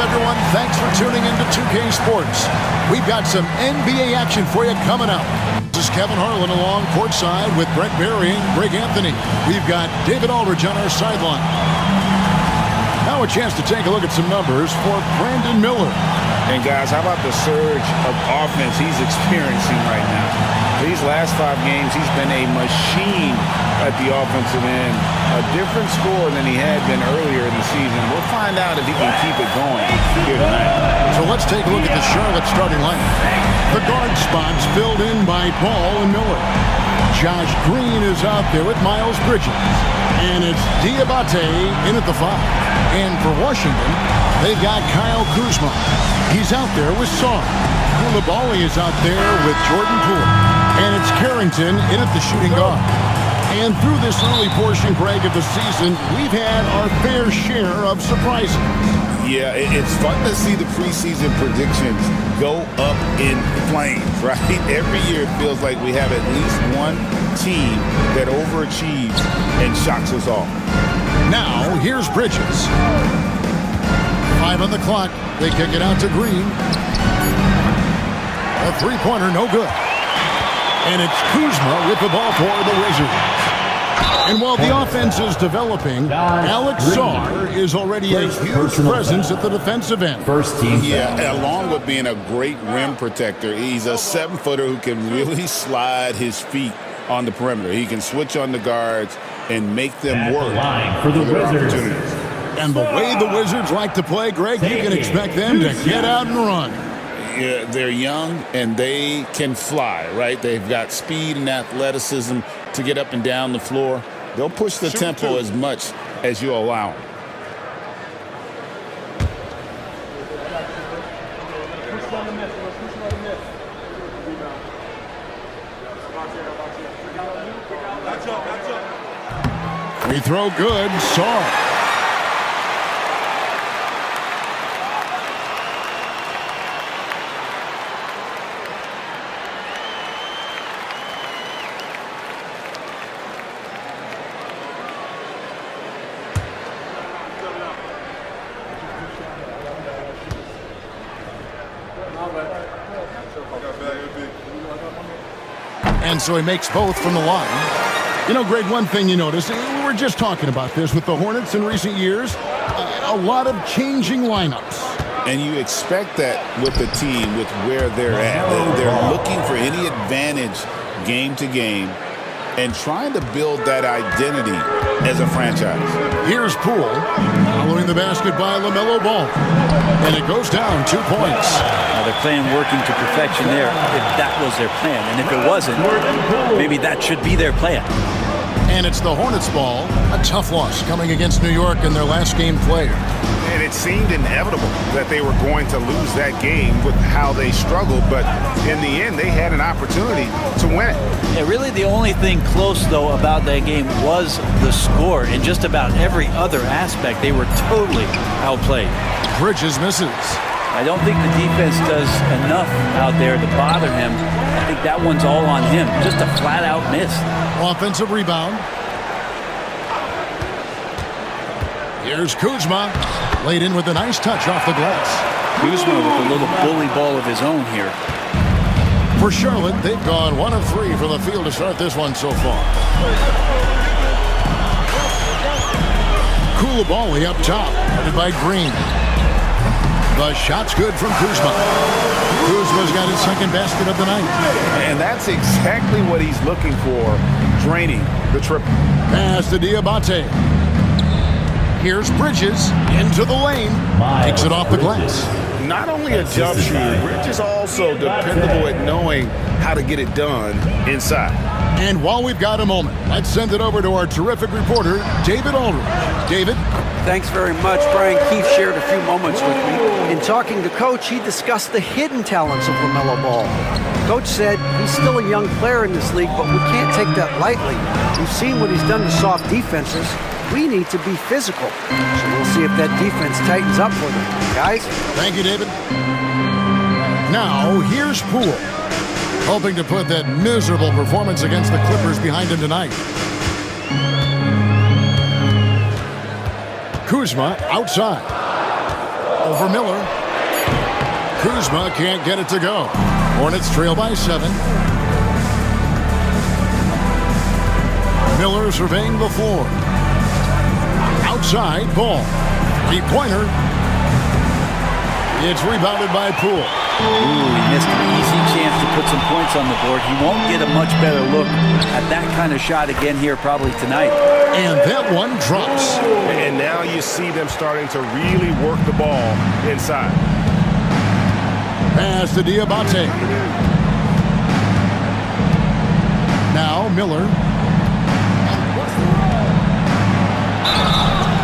Welcome, everyone. Thanks for tuning in to 2K Sports. We've got some NBA action for you coming up. This is Kevin Harlan along courtside with Brent Barry and Greg Anthony. We've got David Aldridge on our sideline. Now a chance to take a look at some numbers for Brandon Miller. And guys, how about the surge of offense he's experiencing right now? These last 5 games, he's been a machine at the offensive end. A different score than he had been earlier in the season. We'll find out if he can keep it going here tonight. So let's take a look at the Charlotte starting lineup. The guard spots filled in by Ball and Miller. Josh Green is out there with Miles Bridges. And it's Diabate in at the 5. And for Washington, they've got Kyle Kuzma. He's out there with Saw. Koulibaly is out there with Jordan Poole. And it's Carrington in at the shooting guard. And through this early portion, Greg, of the season, we've had our fair share of surprises. Yeah, it's fun to see the preseason predictions go up in flames, right? Every year it feels like we have at least one team that overachieves and shocks us all. Now, here's Bridges. 5 on the clock. They kick it out to Green. A three-pointer, no good. And it's Kuzma with the ball for the Wizards. And while the offense is developing, Alex Sarr is already a huge presence at the defensive end. First team. Yeah, along with being a great rim protector, he's a 7-footer who can really slide his feet on the perimeter. He can switch on the guards and make them work For the Wizards. And the way the Wizards like to play, Greg, you can expect them to get out and run. Yeah, they're young and they can fly, right? They've got speed and athleticism to get up and down the floor. They'll push the tempo as much as you allow them. Free throw good. Sarr. And so he makes both from the line. You know, Greg, one thing you notice, we were just talking about this with the Hornets in recent years, a lot of changing lineups. And you expect that with the team, with where they're at. They're looking for any advantage game to game and trying to build that identity as a franchise. Here's Poole, following the basket by LaMelo Ball. And it goes down 2 points. They're playing working to perfection there if that was their plan. And if it wasn't, maybe that should be their plan. And it's the Hornets ball. A tough loss coming against New York in their last game played. And it seemed inevitable that they were going to lose that game with how they struggled. But in the end, they had an opportunity to win it. Yeah, really the only thing close, though, about that game was the score. In just about every other aspect, they were totally outplayed. Bridges misses. I don't think the defense does enough out there to bother him. I think that one's all on him. Just a flat-out miss. Offensive rebound. Here's Kuzma. Laid in with a nice touch off the glass. Kuzma with a little bully ball of his own here. For Charlotte, they've gone 1 of 3 from the field to start this one so far. Koulibaly up top, headed by Green. The shot's good from Kuzma. Kuzma's got his second basket of the night. And that's exactly what he's looking for, draining the triple. Pass to Diabate. Here's Bridges into the lane. Takes it off the glass. Not only a jump shooter, Bridges also dependable at knowing how to get it done inside. And while we've got a moment, let's send it over to our terrific reporter, David Aldridge. David? Thanks very much. Brian Keefe shared a few moments with me. In talking to Coach, he discussed the hidden talents of LaMelo Ball. Coach said he's still a young player in this league, but we can't take that lightly. We've seen what he's done to soft defenses. We need to be physical. So we'll see if that defense tightens up for them. Guys? Thank you, David. Now, here's Poole, hoping to put that miserable performance against the Clippers behind him tonight. Kuzma outside. Over Miller. Kuzma can't get it to go. Hornets trail by 7. Miller surveying the floor. Outside, Ball. 3-pointer. It's rebounded by Poole. Ooh, he missed an easy chance to put some points on the board. He won't get a much better look at that kind of shot again here probably tonight. And that one drops. And now you see them starting to really work the ball inside. Pass to Diabate. Now Miller.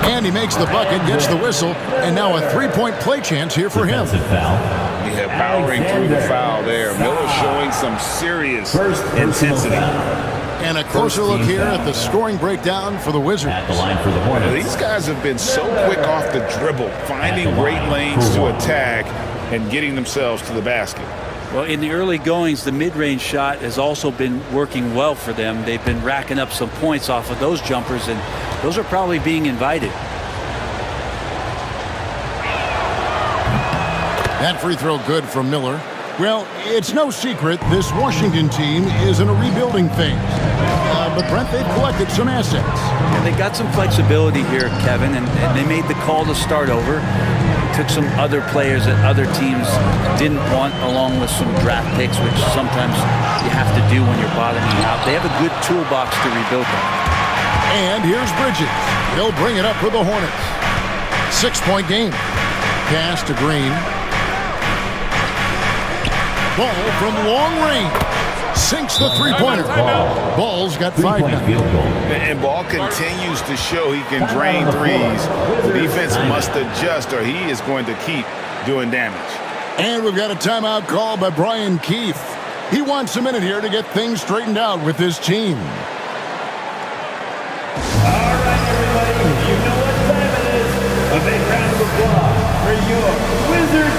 And he makes the bucket, gets the whistle, and now a 3-point play chance here for him. Yeah, powering through the foul there. Miller showing some serious intensity. And a closer look here at the scoring breakdown for the Wizards. At the line for the Hornets. These guys have been so quick off the dribble, finding great lanes to attack and getting themselves to the basket. Well, in the early goings, the mid-range shot has also been working well for them. They've been racking up some points off of those jumpers, and those are probably being invited. That free throw good from Miller. Well, it's no secret this Washington team is in a rebuilding phase. But, Brent, they've collected some assets. And they got some flexibility here, Kevin, and they made the call to start over. Took some other players that other teams didn't want, along with some draft picks, which sometimes you have to do when you're bottoming out. They have a good toolbox to rebuild them. And here's Bridges. He'll bring it up for the Hornets. 6-point game. Pass to Green. Ball from long range. Sinks the 3-pointer. Ball's got 5 now. And Ball continues to show he can drain threes. The defense must adjust or he is going to keep doing damage. And we've got a timeout call by Brian Keefe. He wants a minute here to get things straightened out with his team. All right, everybody, you know what time it is. A big round of applause for your Wizards.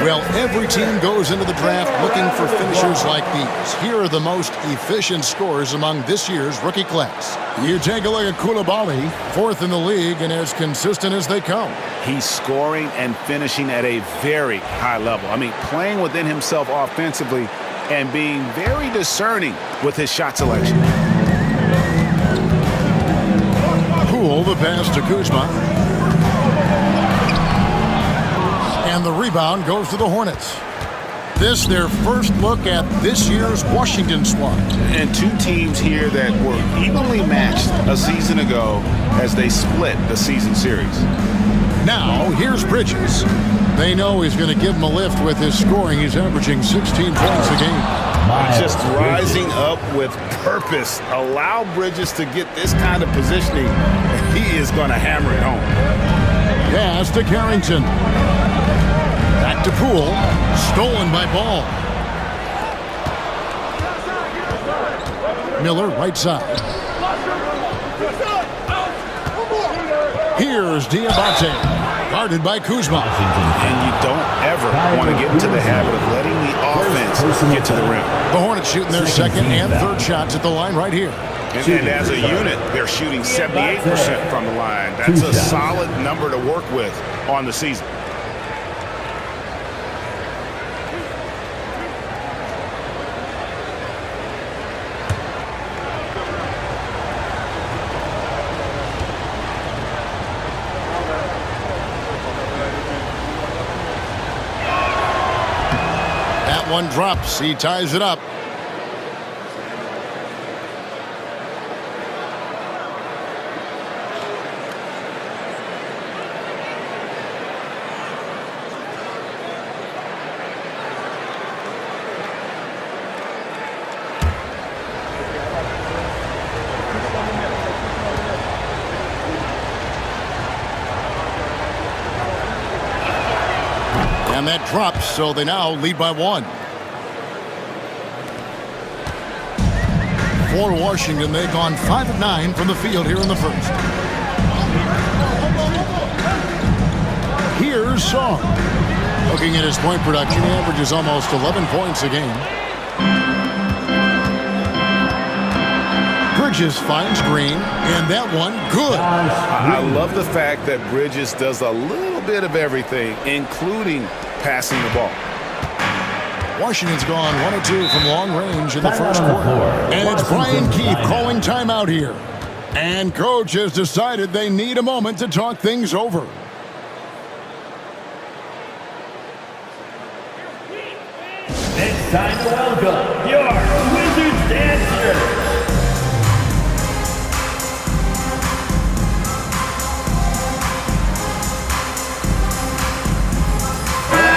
Well, every team goes into the draft looking for finishers like these. Here are the most efficient scorers among this year's rookie class. You take a look at Coulibaly, 4th in the league and as consistent as they come. He's scoring and finishing at a very high level. I mean, playing within himself offensively and being very discerning with his shot selection. Poole, the pass to Kuzma. And the rebound goes to the Hornets. This their first look at this year's Washington squad. And two teams here that were evenly matched a season ago as they split the season series. Now, here's Bridges. They know he's going to give him a lift with his scoring. He's averaging 16 points a game. Just rising up with purpose. Allow Bridges to get this kind of positioning, and he is going to hammer it home. Pass to Carrington. Back to Poole. Stolen by Ball. Miller, right side. Here's Diabate. Guarded by Kuzma. And you don't ever want to get into the habit of letting the offense get to the rim. The Hornets shooting their second and third shots at the line right here. And as a unit, they're shooting 78% from the line. That's a solid number to work with on the season. That one drops. He ties it up. And that drops, so they now lead by 1. For Washington, they've gone 5 of 9 from the field here in the first. Here's Song. Looking at his point production, he averages almost 11 points a game. Bridges finds Green, and that one good. I love the fact that Bridges does a little bit of everything, including passing the ball. Washington's gone 1 of 2 from long range in the first quarter. And it's Brian Keefe calling timeout here. And coach has decided they need a moment to talk things over. It's time to welcome your Wizards dancer.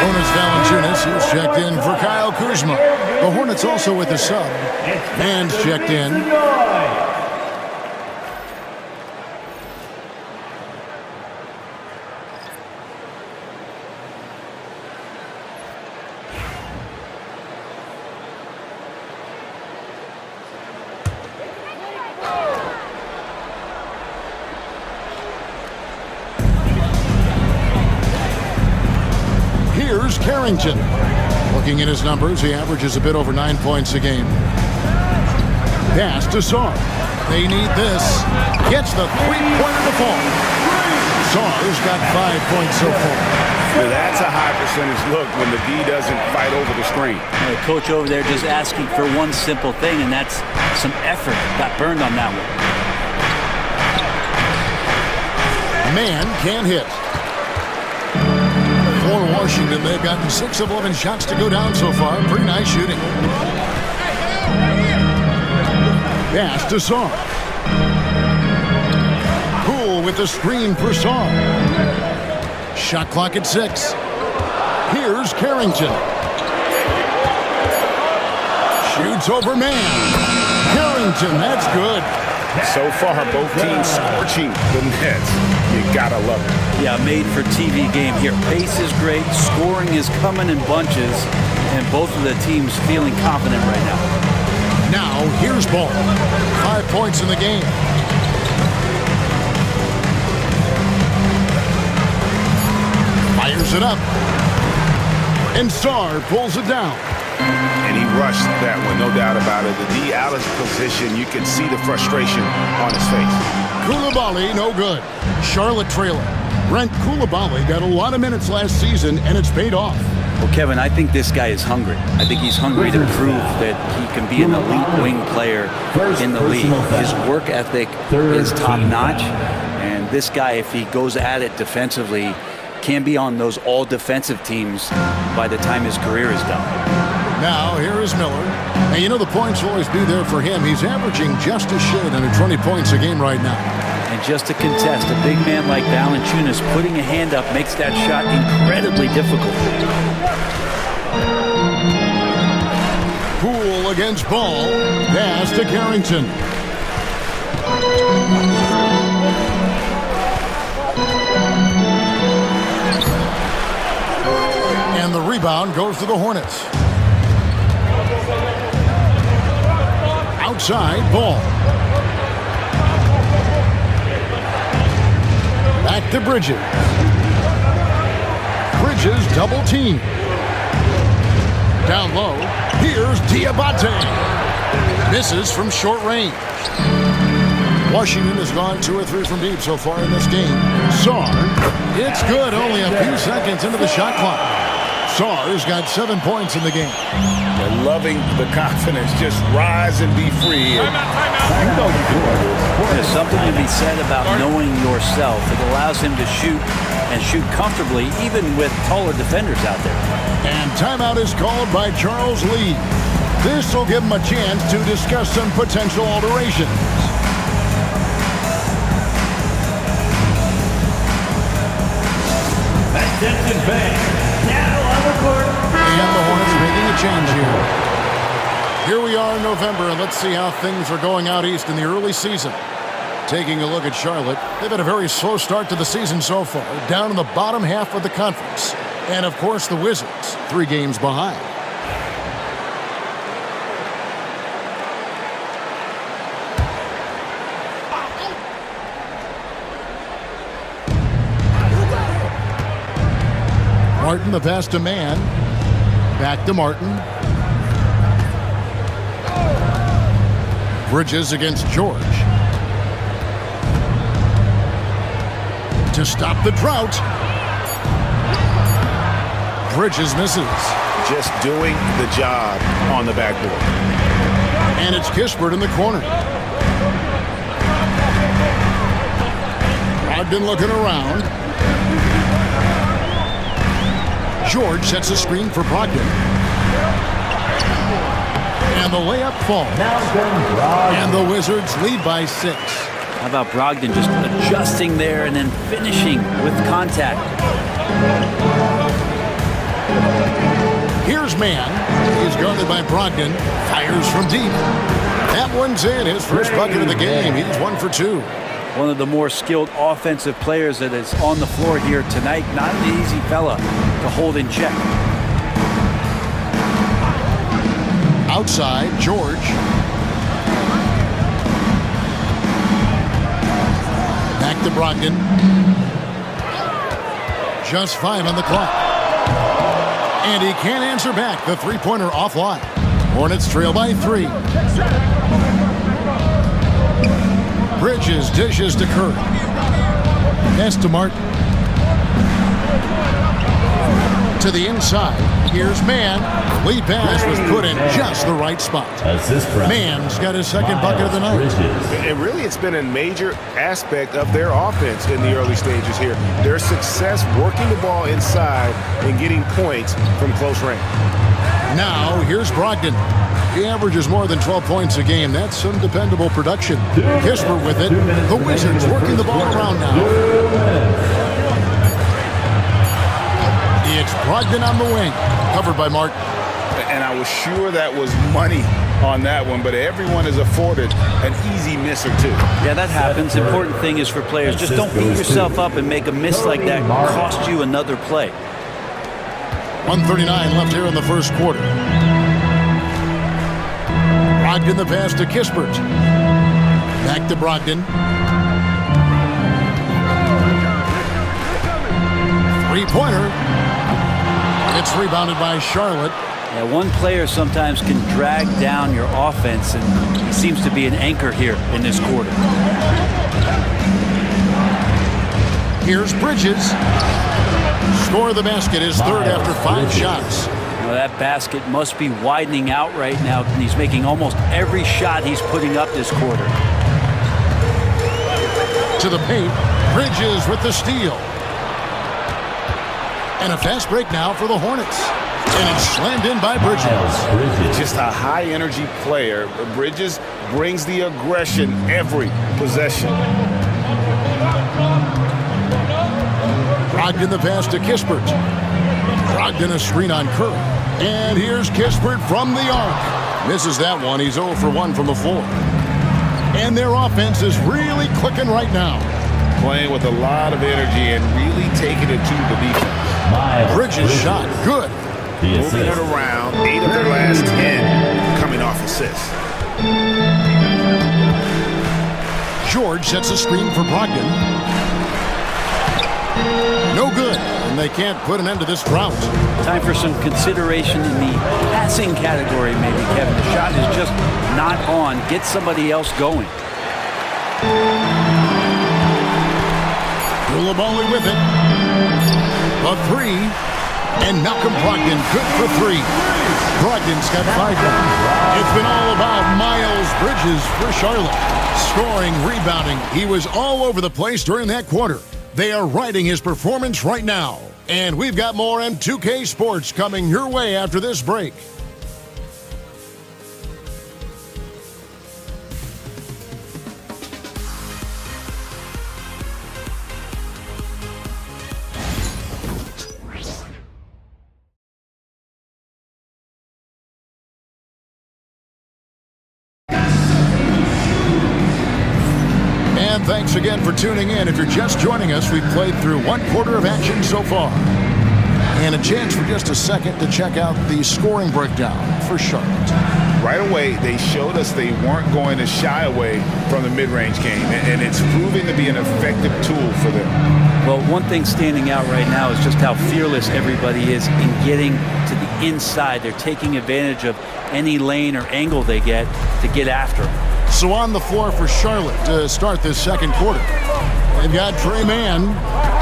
Jonas Valanciunas, who's checked in for Kyle Kuzma. The Hornets also with a sub. Man's checked in. Here's Carrington. Looking at his numbers, he averages a bit over 9 points a game. Pass to Sarr. They need this. Gets the three-pointer to fall. Sarr's got 5 points so far. Now that's a high percentage look when the D doesn't fight over the screen. The coach over there just asking for one simple thing, and that's some effort. Got burned on that one. Man can't hit. For Washington, they've gotten 6 of 11 shots to go down so far. Pretty nice shooting. Pass to Sarr. Poole with the screen for Sarr. Shot clock at 6. Here's Carrington. Shoots over man. Carrington, that's good. So far, both teams scorching the Nets. You gotta love it. Yeah, made for TV game here. Pace is great. Scoring is coming in bunches. And both of the teams feeling confident right now. Now, here's Ball. 5 points in the game. Fires it up. And Sarr pulls it down. And he rushed that one, no doubt about it. The D out of position, you can see the frustration on his face. Coulibaly, no good. Charlotte trailing. Brent Coulibaly got a lot of minutes last season, and it's paid off. Well, Kevin, I think this guy is hungry. I think he's hungry to prove that he can be an elite wing player in the league. His work ethic is top-notch, and this guy, if he goes at it defensively, can be on those all-defensive teams by the time his career is done. Now, here is Miller. And you know the points will always be there for him. He's averaging just a shade under 20 points a game right now. And just to contest, a big man like Valanciunas putting a hand up makes that shot incredibly difficult. Poole against Ball. Pass to Carrington. And the rebound goes to the Hornets. Outside, Ball. Back to Bridges. Bridges double team. Down low. Here's Diabate. Misses from short range. Washington has gone 2 or 3 from deep so far in this game. Sarr. It's good. Only a few seconds into the shot clock. Sarr's got 7 points in the game. They're loving the confidence. Just rise and be free. And you know you can do this. There's something to be said about knowing yourself. It allows him to shoot and shoot comfortably, even with taller defenders out there. And timeout is called by Charles Lee. This will give him a chance to discuss some potential alterations. Attention fans. Now on the court. And the Hornets making a change here. Here we are in November, and let's see how things are going out east in the early season. Taking a look at Charlotte, they've had a very slow start to the season so far, down in the bottom half of the conference. And, of course, the Wizards, 3 games behind. Martin, the pass to Man. Back to Martin. Bridges against George. To stop the drought. Bridges misses. Just doing the job on the backboard. And it's Kispert in the corner. Brogdon looking around. George sets a screen for Brogdon. And the layup falls. And the Wizards lead by 6. How about Brogdon just adjusting there and then finishing with contact? Here's Mann. He's guarded by Brogdon. Fires from deep. That one's in. His first bucket of the game. He's 1 for 2. One of the more skilled offensive players that is on the floor here tonight. Not an easy fella to hold in check. Outside, George. Back to Brogdon. Just 5 on the clock. And he can't answer back. The three-pointer offline. Hornets trail by 3. Bridges dishes to Curry. Pass to Martin. To the inside. Here's Mann. Lead pass was put in just the right spot. Mann's got his second bucket of the night. And really, it's been a major aspect of their offense in the early stages here. Their success working the ball inside and getting points from close range. Now, here's Brogdon. He averages more than 12 points a game. That's some dependable production. Kispert with it. The Wizards working the ball around now. It's Brogdon on the wing. Covered by Martin. And I was sure that was money on that one, but everyone is afforded an easy miss or two. Yeah, that happens. Important thing is for players, just don't beat yourself up and make a miss like that cost you another play. 1:39 left here in the first quarter. Brogdon the pass to Kispert. Back to Brogdon. Three-pointer. It's rebounded by Charlotte. Yeah, one player sometimes can drag down your offense, and he seems to be an anchor here in this quarter. Here's Bridges. Score of the basket is third after 5 shots. Well, that basket must be widening out right now, and he's making almost every shot he's putting up this quarter. To the paint. Bridges with the steal. And a fast break now for the Hornets. And it's slammed in by Bridges. Just a high-energy player. Bridges brings the aggression every possession. Brogdon the pass to Kispert. Brogdon a screen on Curry. And here's Kispert from the arc. Misses that one. He's 0 for 1 from the floor. And their offense is really clicking right now. Playing with a lot of energy and really taking it to the defense. Bridges shot. Good. Moving it around. 8 of their last 10 coming off assists. George sets a screen for Brogdon. No good. And they can't put an end to this drought. Time for some consideration in the passing category, maybe, Kevin. The shot is just not on. Get somebody else going. Koulibaly with it. A 3. And Malcolm Brogdon good for 3. Brogdon's got 5 now. It's been all about Miles Bridges for Charlotte. Scoring, rebounding. He was all over the place during that quarter. They are riding his performance right now. And we've got more M2K Sports coming your way after this break. And thanks again for tuning in. If you're just joining us, we've played through 1 quarter of action so far. And a chance for just a second to check out the scoring breakdown for Charlotte. Right away, they showed us they weren't going to shy away from the mid-range game, and it's proving to be an effective tool for them. Well, one thing standing out right now is just how fearless everybody is in getting to the inside. They're taking advantage of any lane or angle they get to get after them. So on the floor for Charlotte to start this second quarter. They've got Trey Mann.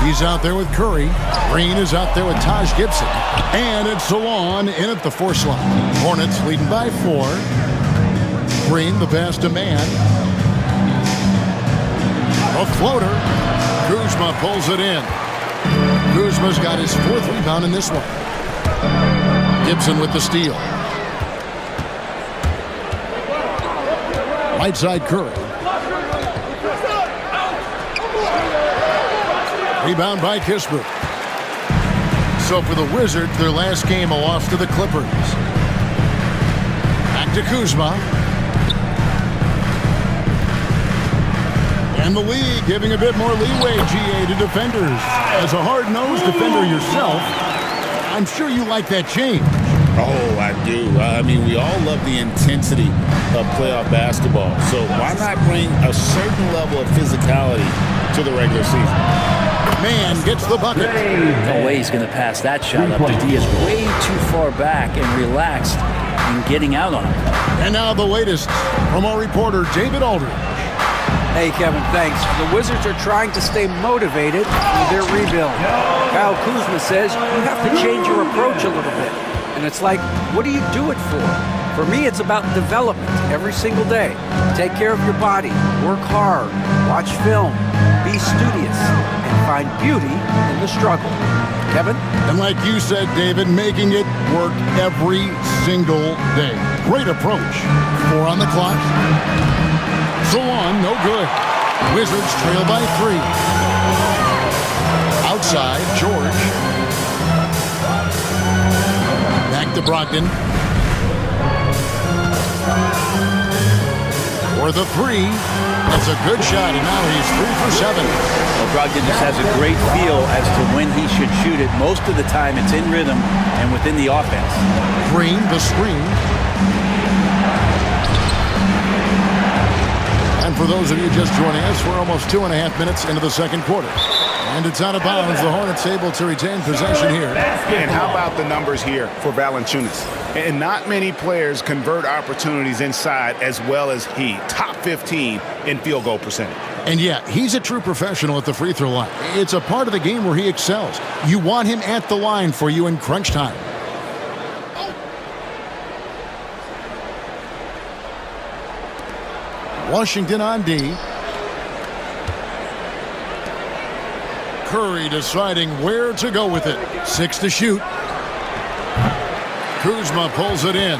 He's out there with Curry. Green is out there with Taj Gibson. And it's Salon in at the 4 slot. Hornets leading by 4. Green, the pass to Mann. A floater. Kuzma pulls it in. Kuzma's got his 4th rebound in this one. Gibson with the steal. Right side Curry. Rebound by Kispert. So for the Wizards, their last game, a loss to the Clippers. Back to Kuzma. And the league giving a bit more leeway, GA, to defenders. As a hard-nosed defender yourself, I'm sure you like that change. Oh, I do. I mean, we all love the intensity of playoff basketball. So why not bring a certain level of physicality to the regular season? Man gets the bucket. No way he's going to pass that shot up. The D is way too far back and relaxed in getting out on him. And now the latest from our reporter, David Aldridge. Hey, Kevin, thanks. The Wizards are trying to stay motivated through their rebuild. Kyle Kuzma says you have to change your approach a little bit. And it's like, what do you do it for? For me, it's about development every single day. Take care of your body, work hard, watch film, be studious, and find beauty in the struggle. Kevin? And like you said, David, making it work every single day. Great approach. 4 on the clock. Salon, no good. Wizards trail by 3. Outside, George. Back to Brogdon. For the 3. That's a good shot, and now he's 3 for 7. Well, Brogdon just has a great feel as to when he should shoot it. Most of the time, it's in rhythm and within the offense. Green, the screen. And for those of you just joining us, we're almost 2.5 minutes into the second quarter. And it's out of bounds. The Hornets able to retain possession here. And how about the numbers here for Valanciunas? And not many players convert opportunities inside as well as he. Top 15 in field goal percentage. And yeah, he's a true professional at the free throw line. It's a part of the game where he excels. You want him at the line for you in crunch time. Washington on D. Curry deciding where to go with it. 6 to shoot. Kuzma pulls it in.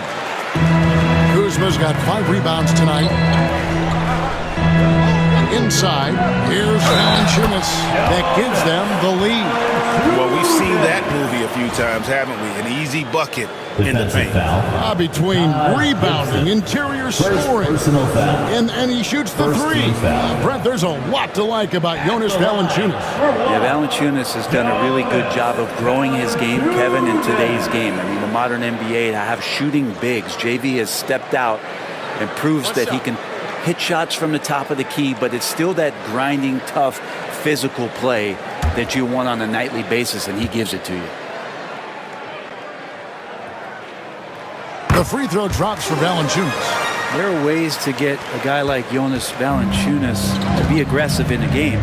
Kuzma's got 5 rebounds tonight. Inside, here's Valanciunas. That gives them the lead. Well, we've seen that movie a few times, haven't we? An easy bucket in the paint. Between rebounding, interior scoring, and he shoots the 3. Brent, there's a lot to like about Jonas Valanciunas. Yeah, Valanciunas has done a really good job of growing his game, Kevin, in today's game. I mean, the modern NBA to have shooting bigs. JV has stepped out and proves that he can hit shots from the top of the key, but it's still that grinding, tough, physical play that you want on a nightly basis, and he gives it to you. The free throw drops for Valanciunas. There are ways to get a guy like Jonas Valanciunas to be aggressive in a game.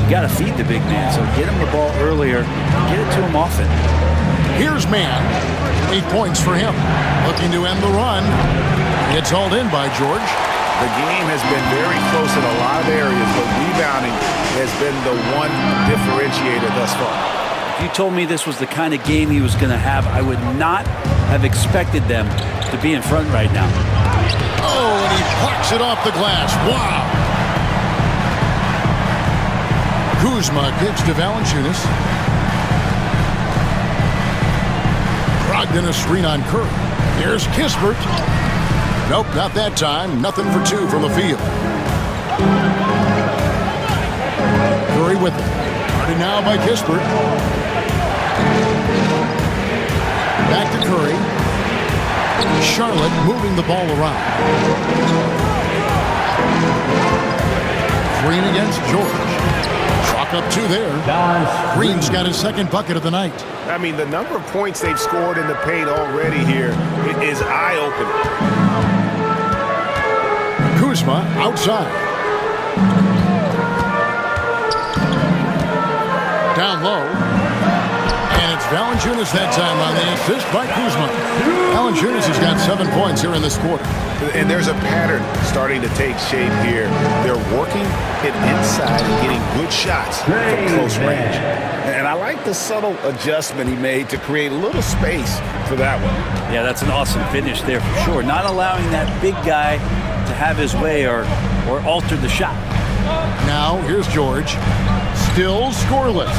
You got to feed the big man, so get him the ball earlier, get it to him often. Here's Mann. 8 points for him. Looking to end the run. Gets hauled in by George. The game has been very close in a lot of areas, but rebounding has been the one differentiator thus far. If you told me this was the kind of game he was going to have, I would not have expected them to be in front right now. Oh, and he plucks it off the glass. Wow. Kuzma gives to Valanciunas. Brogdon a screen on Curry. Here's Kispert. Nope, not that time. Nothing for 2 from the field. Curry with it. Starting now by Kispert. Back to Curry. Charlotte moving the ball around. Green against George. Chalk up 2 there. Green's got his second bucket of the night. I mean, the number of points they've scored in the paint already here is eye-opening. Kuzma outside. Down low. And it's Valanciunas that time on the assist by Kuzma. Valanciunas has got 7 points here in this quarter. And there's a pattern starting to take shape here. They're working it inside and getting good shots from close range. And I like the subtle adjustment he made to create a little space for that one. Yeah, that's an awesome finish there for sure. Not allowing that big guy to have his way or alter the shot. Now, here's George. Still scoreless.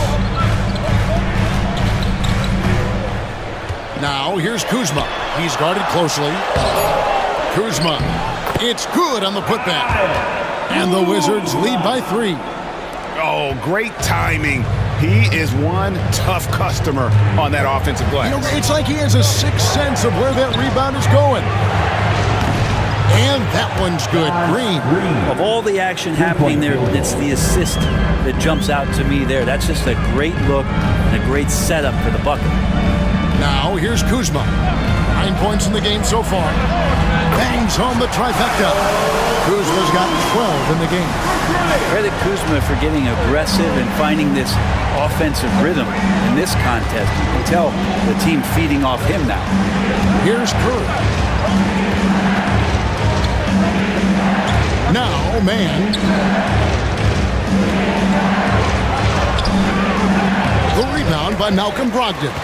Now, here's Kuzma. He's guarded closely. Kuzma. It's good on the putback. And the Wizards lead by 3. Oh, great timing. He is one tough customer on that offensive glass. You know, it's like he has a sixth sense of where that rebound is going. And that one's good. Green. Of all the action happening there, it's the assist that jumps out to me there. That's just a great look and a great setup for the bucket. Now, here's Kuzma. 9 points in the game so far. Bangs home the trifecta. Kuzma's got 12 in the game. Credit Kuzma for getting aggressive and finding this offensive rhythm in this contest. You can tell the team feeding off him now. Here's Curry. Now, man. The rebound by Malcolm Brogdon.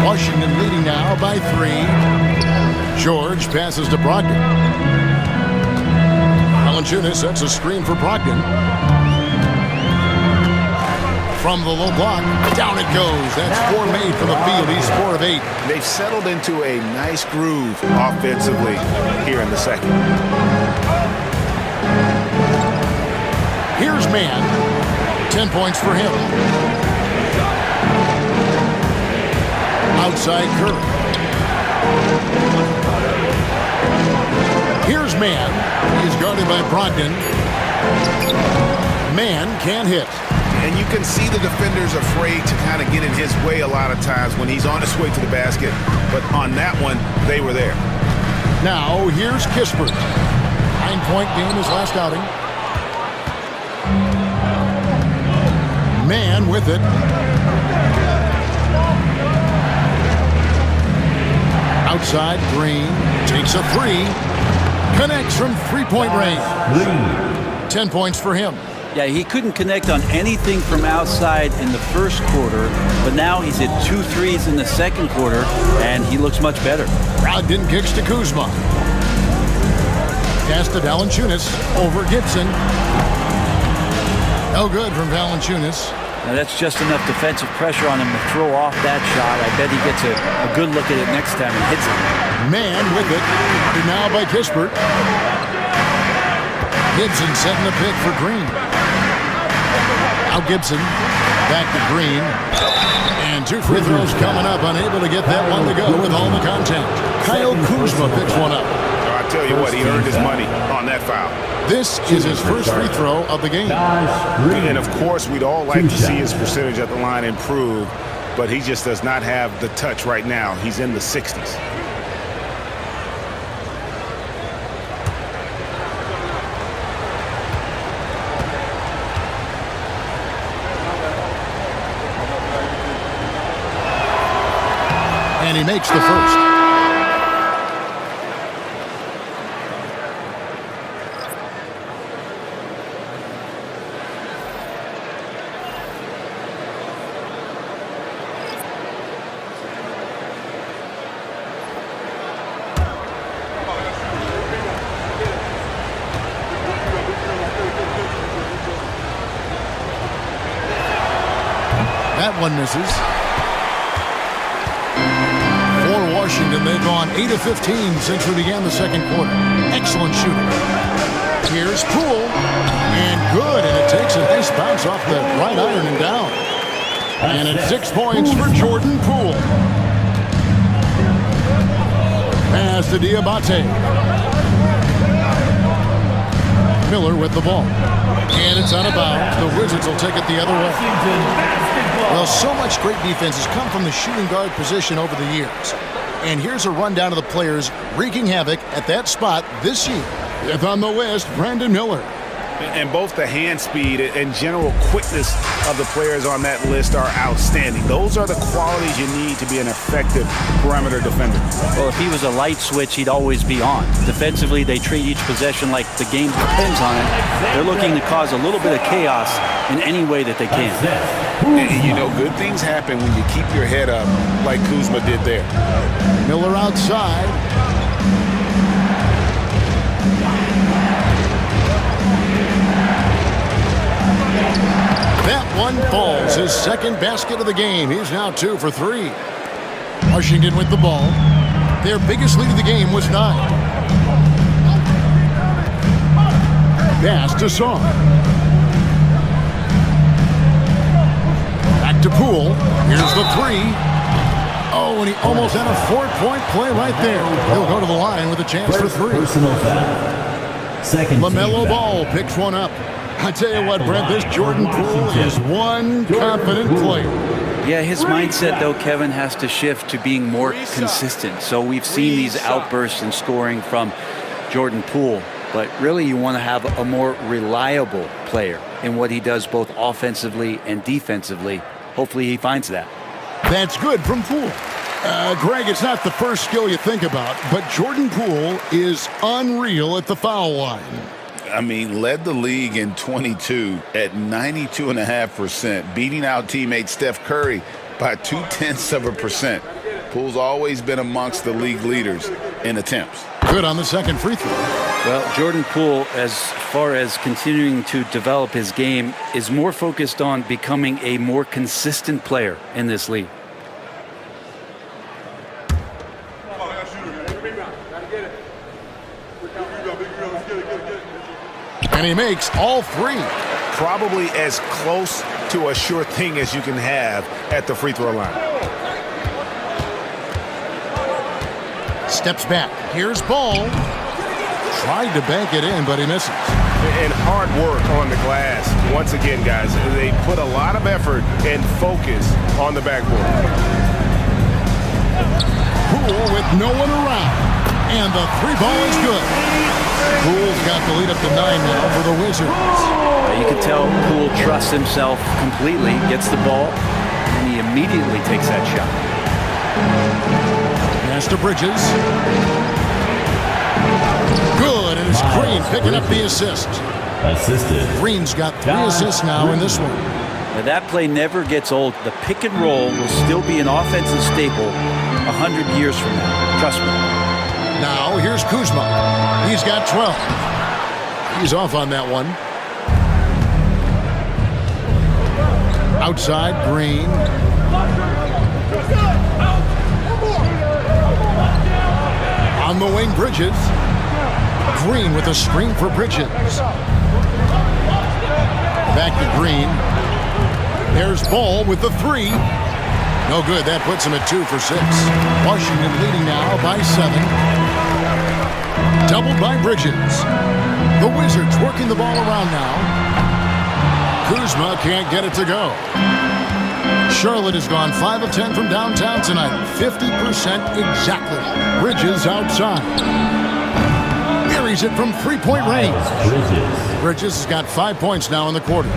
Washington leading now by 3. George passes to Brogdon. Valanciunas sets a screen for Brogdon. From the low block, down it goes. That's 4 made from the field. He's 4 of 8. They've settled into a nice groove offensively here in the second. Here's Mann. 10 points for him. Outside Curry. Here's Mann. He's guarded by Brogdon. Mann can't hit. And you can see the defenders afraid to kind of get in his way a lot of times when he's on his way to the basket. But on that one, they were there. Now, here's Kispert. 9-point game his last outing. Mann with it. Outside, Green takes a 3. Connects from 3-point range. 10 points for him. Yeah, he couldn't connect on anything from outside in the first quarter, but now he's hit 2 threes in the second quarter, and he looks much better. Brogdon kicks to Kuzma. Pass to Valanciunas over Gibson. No good from Valanciunas. Now that's just enough defensive pressure on him to throw off that shot. I bet he gets a good look at it next time and hits it. Mann with it. Now by Kispert. Gibson setting the pick for Green. Now Gibson. Back to Green. And 2 free throws coming up. Unable to get that one to go with all the contact. Kyle Kuzma picks one up. I tell you what, he earned his money on that foul. This is his first free throw of the game. And of course, we'd all like to see his percentage at the line improve, but he just does not have the touch right now. He's in the 60s. And he makes the first. That one misses. For Washington, they've gone 8 of 15 since we began the second quarter. Excellent shooting. Here's Poole. And good. And it takes a nice bounce off the right iron and down. And it's 6 points for Jordan Poole. Pass to Diabate. Miller with the ball. And it's out of bounds. The Wizards will take it the other way. Well, so much great defense has come from the shooting guard position over the years. And here's a rundown of the players wreaking havoc at that spot this year. Fifth on the list, Brandon Miller. And both the hand speed and general quickness of the players on that list are outstanding. Those are the qualities you need to be an effective perimeter defender. Well, if he was a light switch, he'd always be on. Defensively, they treat each possession like the game depends on it. They're looking to cause a little bit of chaos in any way that they can. And you know, good things happen when you keep your head up like Kuzma did there. Miller outside. That one falls, his second basket of the game. He's now 2 for 3. Washington with the ball. Their biggest lead of the game was 9. Pass to Song. Back to Poole. Here's the 3. Oh, and he almost had a 4-point play right there. He'll go to the line with a chance for 3. Personal foul. Second. LaMelo Ball picks one up. I tell you what, Brent, this Jordan Poole is one confident player. Yeah, his mindset, though, Kevin, has to shift to being more consistent. So we've seen these outbursts in scoring from Jordan Poole, but really you want to have a more reliable player in what he does both offensively and defensively. Hopefully he finds that. That's good from Poole. Greg, it's not the first skill you think about, but Jordan Poole is unreal at the foul line. I mean, led the league in 22 at 92.5%, beating out teammate Steph Curry by 0.2%. Poole's always been amongst the league leaders in attempts. Good on the second free throw. Well, Jordan Poole, as far as continuing to develop his game, is more focused on becoming a more consistent player in this league. And he makes all 3. Probably as close to a sure thing as you can have at the free throw line. Steps back. Here's Ball. Tried to bank it in, but he misses. And hard work on the glass. Once again, guys, they put a lot of effort and focus on the backboard. Poole with no one around. And the 3 ball is good. Poole's got the lead up to 9 now for the Wizards. You can tell Poole trusts himself completely, gets the ball, and he immediately takes that shot. Pass to Bridges. Good, and it's Green picking up the assist. Assisted. Green's got 3 assists now in this one. Now that play never gets old. The pick and roll will still be an offensive staple 100 years from now. Trust me. Now, here's Kuzma. He's got 12. He's off on that one. Outside, Green. On the wing, Bridges. Green with a screen for Bridges. Back to Green. There's Ball with the 3. No good. That puts him at 2 for 6. Washington leading now by 7. Doubled by Bridges. The Wizards working the ball around now. Kuzma can't get it to go. Charlotte has gone 5 of 10 from downtown tonight. 50% exactly. Bridges outside. Buries it from 3-point range. Bridges has got 5 points now in the quarter.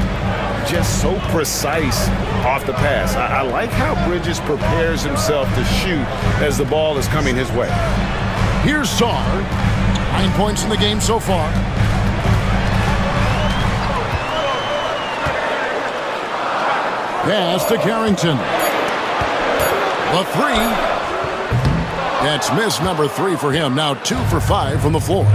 Just so precise off the pass. I like how Bridges prepares himself to shoot as the ball is coming his way. Here's Sarr. 9 points in the game so far. Pass to Carrington. The 3. That's miss number 3 for him. Now 2 for 5 from the floor.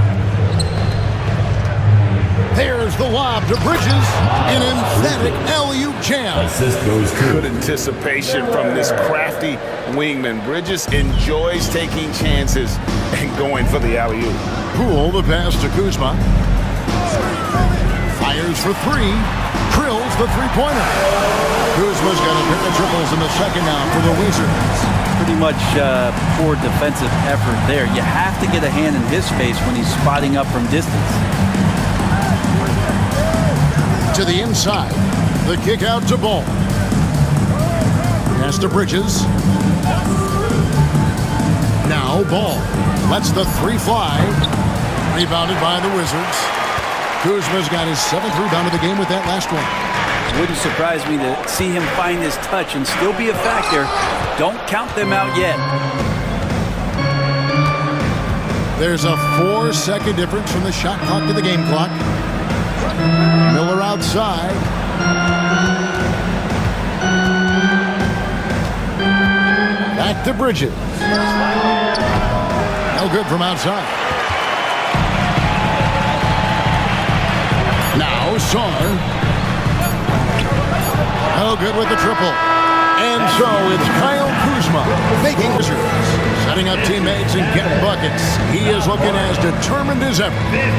There's the lob to Bridges. An emphatic alley-oop jam. Assist goes to. Good anticipation from this crafty wingman. Bridges enjoys taking chances and going for the alley-oop. Poole the pass to Kuzma. Fires for 3. Drills the 3-pointer. Kuzma's got a pair of triples in the second now for the Wizards. Pretty much poor defensive effort there. You have to get a hand in his face when he's spotting up from distance. To the inside. The kick out to Ball. Pass to Bridges. Now Ball lets the three fly. Rebounded by the Wizards. Kuzma's got his 7th rebound of the game with that last one. Wouldn't surprise me to see him find his touch and still be a factor. Don't count them out yet. There's a 4-second difference from the shot clock to the game clock. Miller outside. Back to Bridges. No good from outside. Now Saar. No good with the triple. And so it's Kyle Kuzma making Wizards, setting up teammates and getting buckets. He is looking as determined as ever.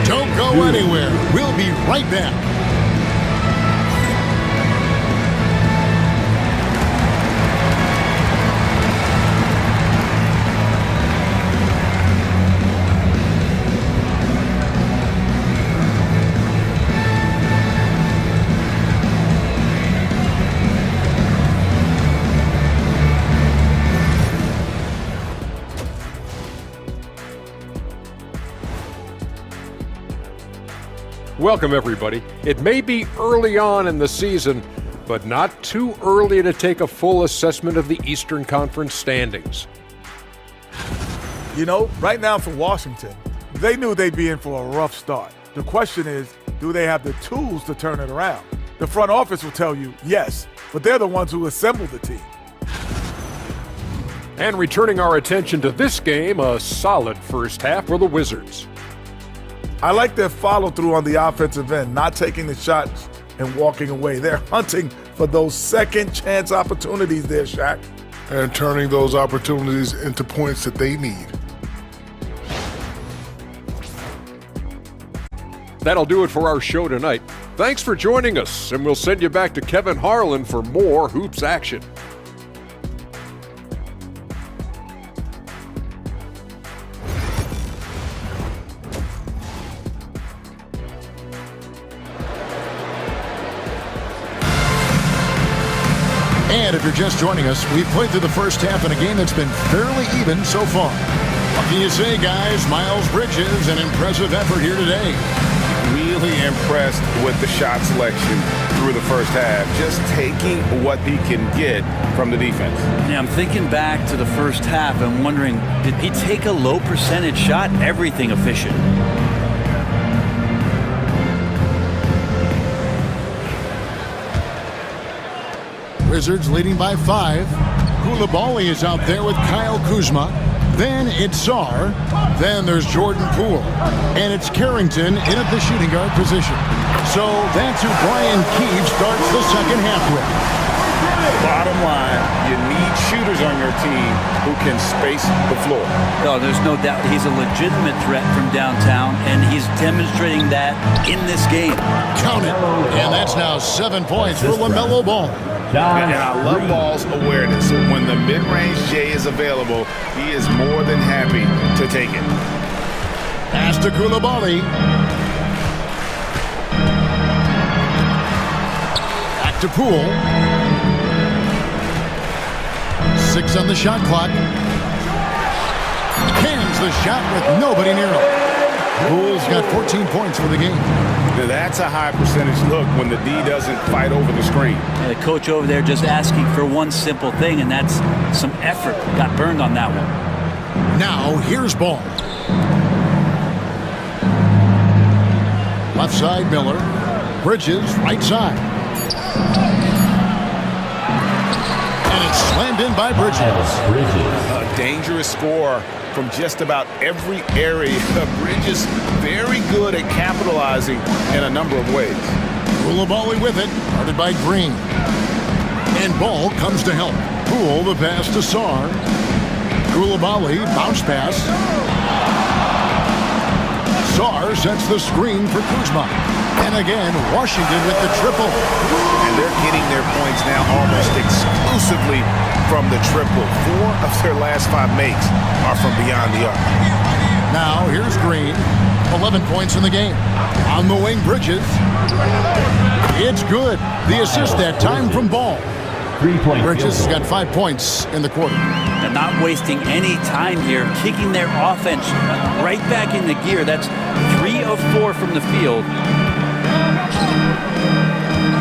Don't go anywhere. We'll be right back. Welcome, everybody. It may be early on in the season, but not too early to take a full assessment of the Eastern Conference standings. You know, right now for Washington, they knew they'd be in for a rough start. The question is, do they have the tools to turn it around? The front office will tell you yes, but they're the ones who assembled the team. And returning our attention to this game, a solid first half for the Wizards. I like their follow-through on the offensive end, not taking the shots and walking away. They're hunting for those second-chance opportunities there, Shaq. And turning those opportunities into points that they need. That'll do it for our show tonight. Thanks for joining us, and we'll send you back to Kevin Harlan for more hoops action. And if you're just joining us, we've played through the first half in a game that's been fairly even so far. What can you say, guys? Miles Bridges, an impressive effort here today. Really impressed with the shot selection through the first half, just taking what he can get from the defense. Yeah, I'm thinking back to the first half and wondering, did he take a low percentage shot? Everything efficient. Wizards leading by 5. Koulibaly is out there with Kyle Kuzma. Then it's Saar. Then there's Jordan Poole. And it's Carrington in at the shooting guard position. So that's who Brian Keefe starts the second half with. Bottom line, you need shooters on your team who can space the floor. Oh, there's no doubt he's a legitimate threat from downtown, and he's demonstrating that in this game. Count it. And that's now 7 points for LaMelo Ball. And I love Ball's awareness. When the mid-range J is available, he is more than happy to take it. Pass to Koulibaly. Back to Poole. 6 on the shot clock. Cans the shot with nobody near him. Poole's got 14 points for the game. Now that's a high percentage look when the D doesn't fight over the screen. And the coach over there just asking for one simple thing, and that's some effort. Got burned on that one. Now here's Ball. Left side, Miller. Bridges, right side. And it's slammed in by Bridges. A dangerous score from just about every area. Bridges very good at capitalizing in a number of ways. Koulibaly with it, guarded by Green. And Ball comes to help. Poole the pass to Saar. Koulibaly, bounce pass. Saar sets the screen for Kuzma. And again, Washington with the triple. And they're getting their points now almost exclusively from the triple. 4 of their last 5 makes are from beyond the arc. Now here's Green. 11 points in the game. On the wing, Bridges. It's good. The assist that time from Ball. 3-point Bridges has field got 5 points in the quarter. They're not wasting any time here, kicking their offense right back into gear. That's 3 of 4 from the field.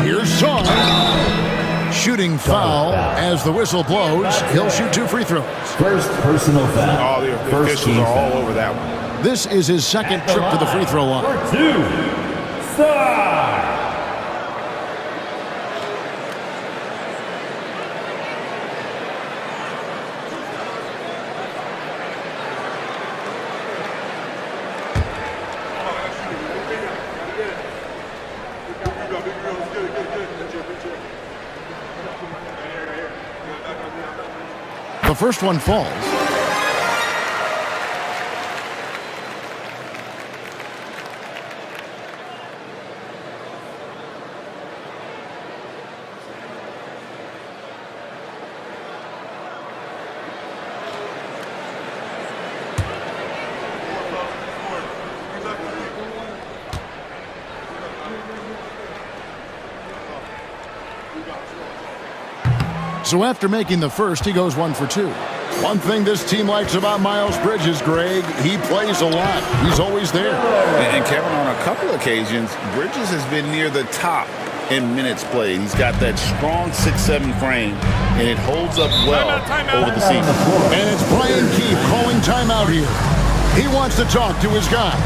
Here's Song. Shooting foul as the whistle blows. He'll shoot 2 free throws. First personal foul. All the officials are all over that one. This is his second trip to the free throw line. For 2, start. The first one falls. So after making the first, he goes 1 for 2. One thing this team likes about Miles Bridges, Greg, he plays a lot. He's always there. And Kevin, on a couple occasions, Bridges has been near the top in minutes played. He's got that strong 6'7" frame, and it holds up well over the season. And it's Brian Keefe calling timeout here. He wants to talk to his guys.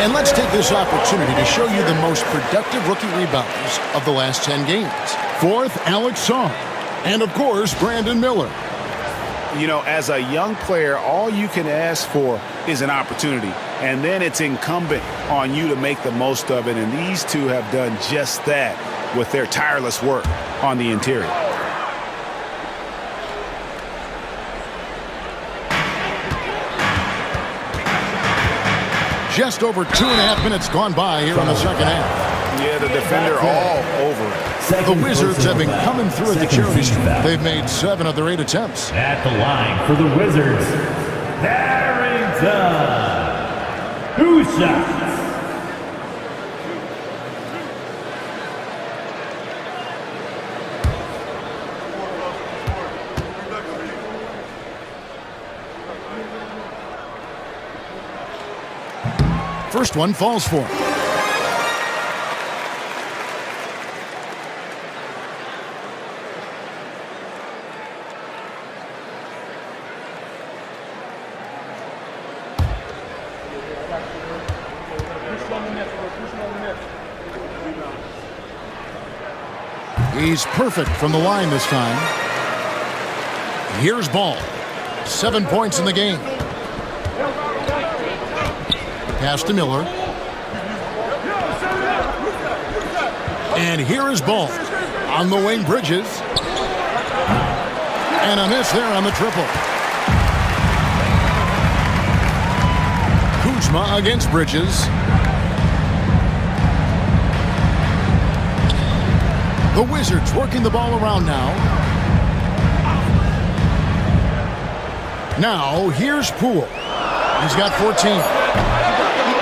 And let's take this opportunity to show you the most productive rookie rebounders of the last 10 games. Fourth, Alex Song. And, of course, Brandon Miller. You know, as a young player, all you can ask for is an opportunity. And then it's incumbent on you to make the most of it. And these two have done just that with their tireless work on the interior. Just over 2.5 minutes gone by here in the second half. Yeah, the defender all over it. The Wizards have been coming through at the charity stripe. They've made 7 of their 8 attempts. At the line for the Wizards, Harrington. 2 shots. First one falls for him. He's perfect from the line this time. Here's Ball. 7 points in the game. Pass to Miller. And here is Ball. On the wing, Bridges. And a miss there on the triple. Kuzma against Bridges. The Wizards working the ball around now. Now, here's Poole. He's got 14.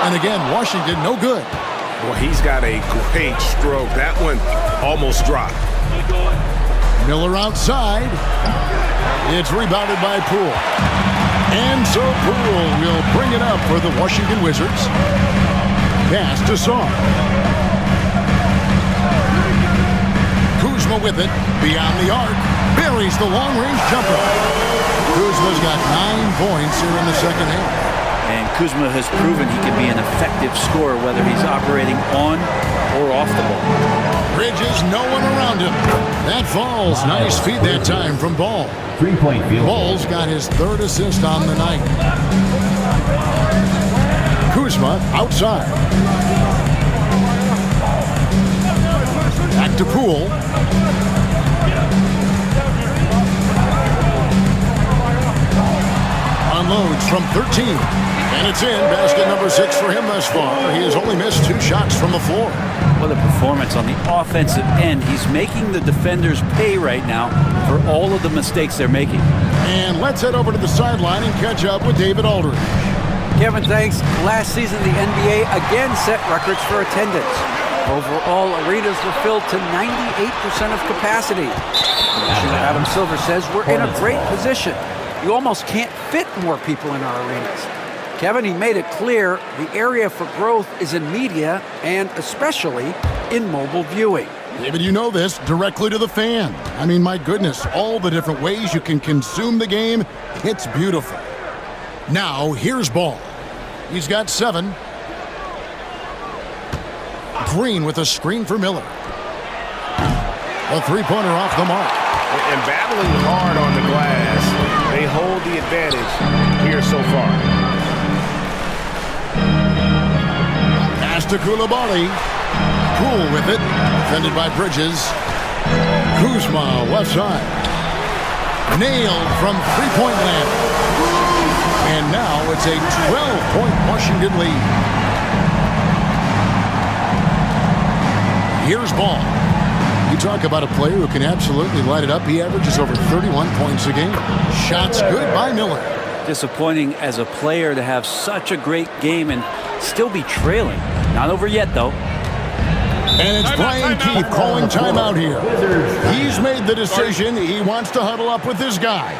And again, Washington, no good. Well, he's got a great stroke. That one almost dropped. Miller outside. It's rebounded by Poole. And so Poole will bring it up for the Washington Wizards. Pass to Song. Kuzma with it. Beyond the arc. Buries the long-range jumper. Kuzma's got 9 points here in the second half. And Kuzma has proven he can be an effective scorer, whether he's operating on or off the ball. Bridges, no one around him. That falls. Nice feed that time from Ball. 3-point field. Ball's got his 3rd assist on the night. Kuzma outside. Back to Poole. Unloads from 13. And it's in. Basket number 6 for him thus far. He has only missed 2 shots from the floor. What a performance on the offensive end. He's making the defenders pay right now for all of the mistakes they're making. And let's head over to the sideline and catch up with David Aldridge. Kevin, thanks. Last season, the NBA again set records for attendance. Overall, arenas were filled to 98% of capacity. Commissioner Adam Silver says we're in a great position. You almost can't fit more people in our arenas. Kevin, he made it clear the area for growth is in media and especially in mobile viewing. David, you know this, directly to the fan. I mean, my goodness, all the different ways you can consume the game, it's beautiful. Now, here's Ball. He's got 7. Green with a screen for Miller. A three-pointer off the mark. And battling hard on the glass, they hold the advantage here so far. Pass to Coulibaly. Poole with it. Defended by Bridges. Kuzma, left side. Nailed from three-point land. And now it's a 12-point Washington lead. Here's Ball. You talk about a player who can absolutely light it up. He averages over 31 points a game. Shots good by Miller. Disappointing as a player to have such a great game and still be trailing. Not over yet, though. And it's Brian Keith calling timeout here. He's made the decision. He wants to huddle up with his guys.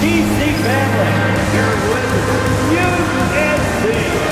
DC family, your Wizards, UHD.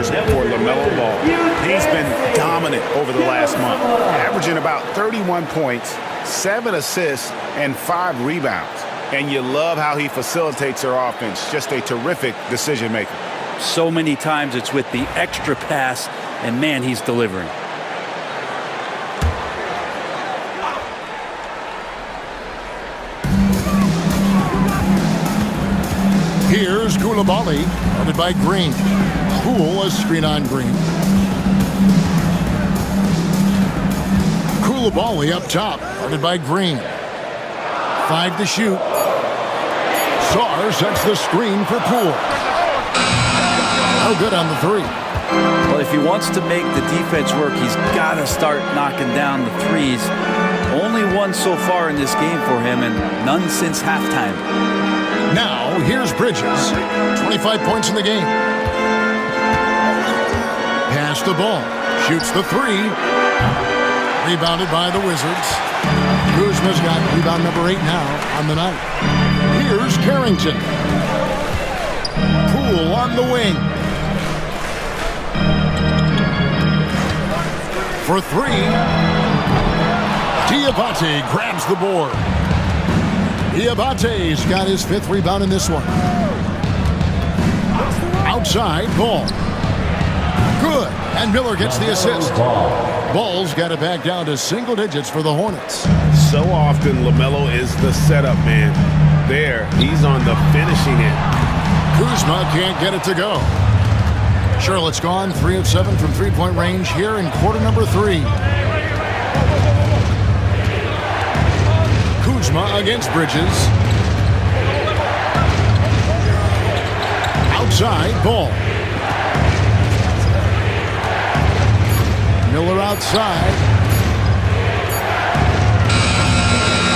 For LaMelo Ball. He's been dominant over the last month, averaging about 31 points, 7 assists, and 5 rebounds. And you love how he facilitates their offense. Just a terrific decision maker. So many times it's with the extra pass, and man, he's delivering. Here's Coulibaly, guarded by Green. Poole, a screen on Green. Coulibaly up top, guarded by Green. 5 to shoot. Sarr sets the screen for Poole. No good on the 3. Well, if he wants to make the defense work, he's got to start knocking down the threes. Only one so far in this game for him, and none since halftime. Now, here's Bridges. 25 points in the game. Pass the ball. Shoots the 3. Rebounded by the Wizards. Kuzma's got rebound number 8 now on the night. Here's Carrington. Poole on the wing. For 3. Diabate grabs the board. Diabate's got his 5th rebound in this one. Outside, Ball. Good. And Miller gets the assist. Ball's got it back down to single digits for the Hornets. So often, LaMelo is the setup man. There, he's on the finishing end. Kuzma can't get it to go. Charlotte's gone 3 of 7 from three-point range here in quarter number 3. Kuzma against Bridges. Outside, Ball. Miller outside.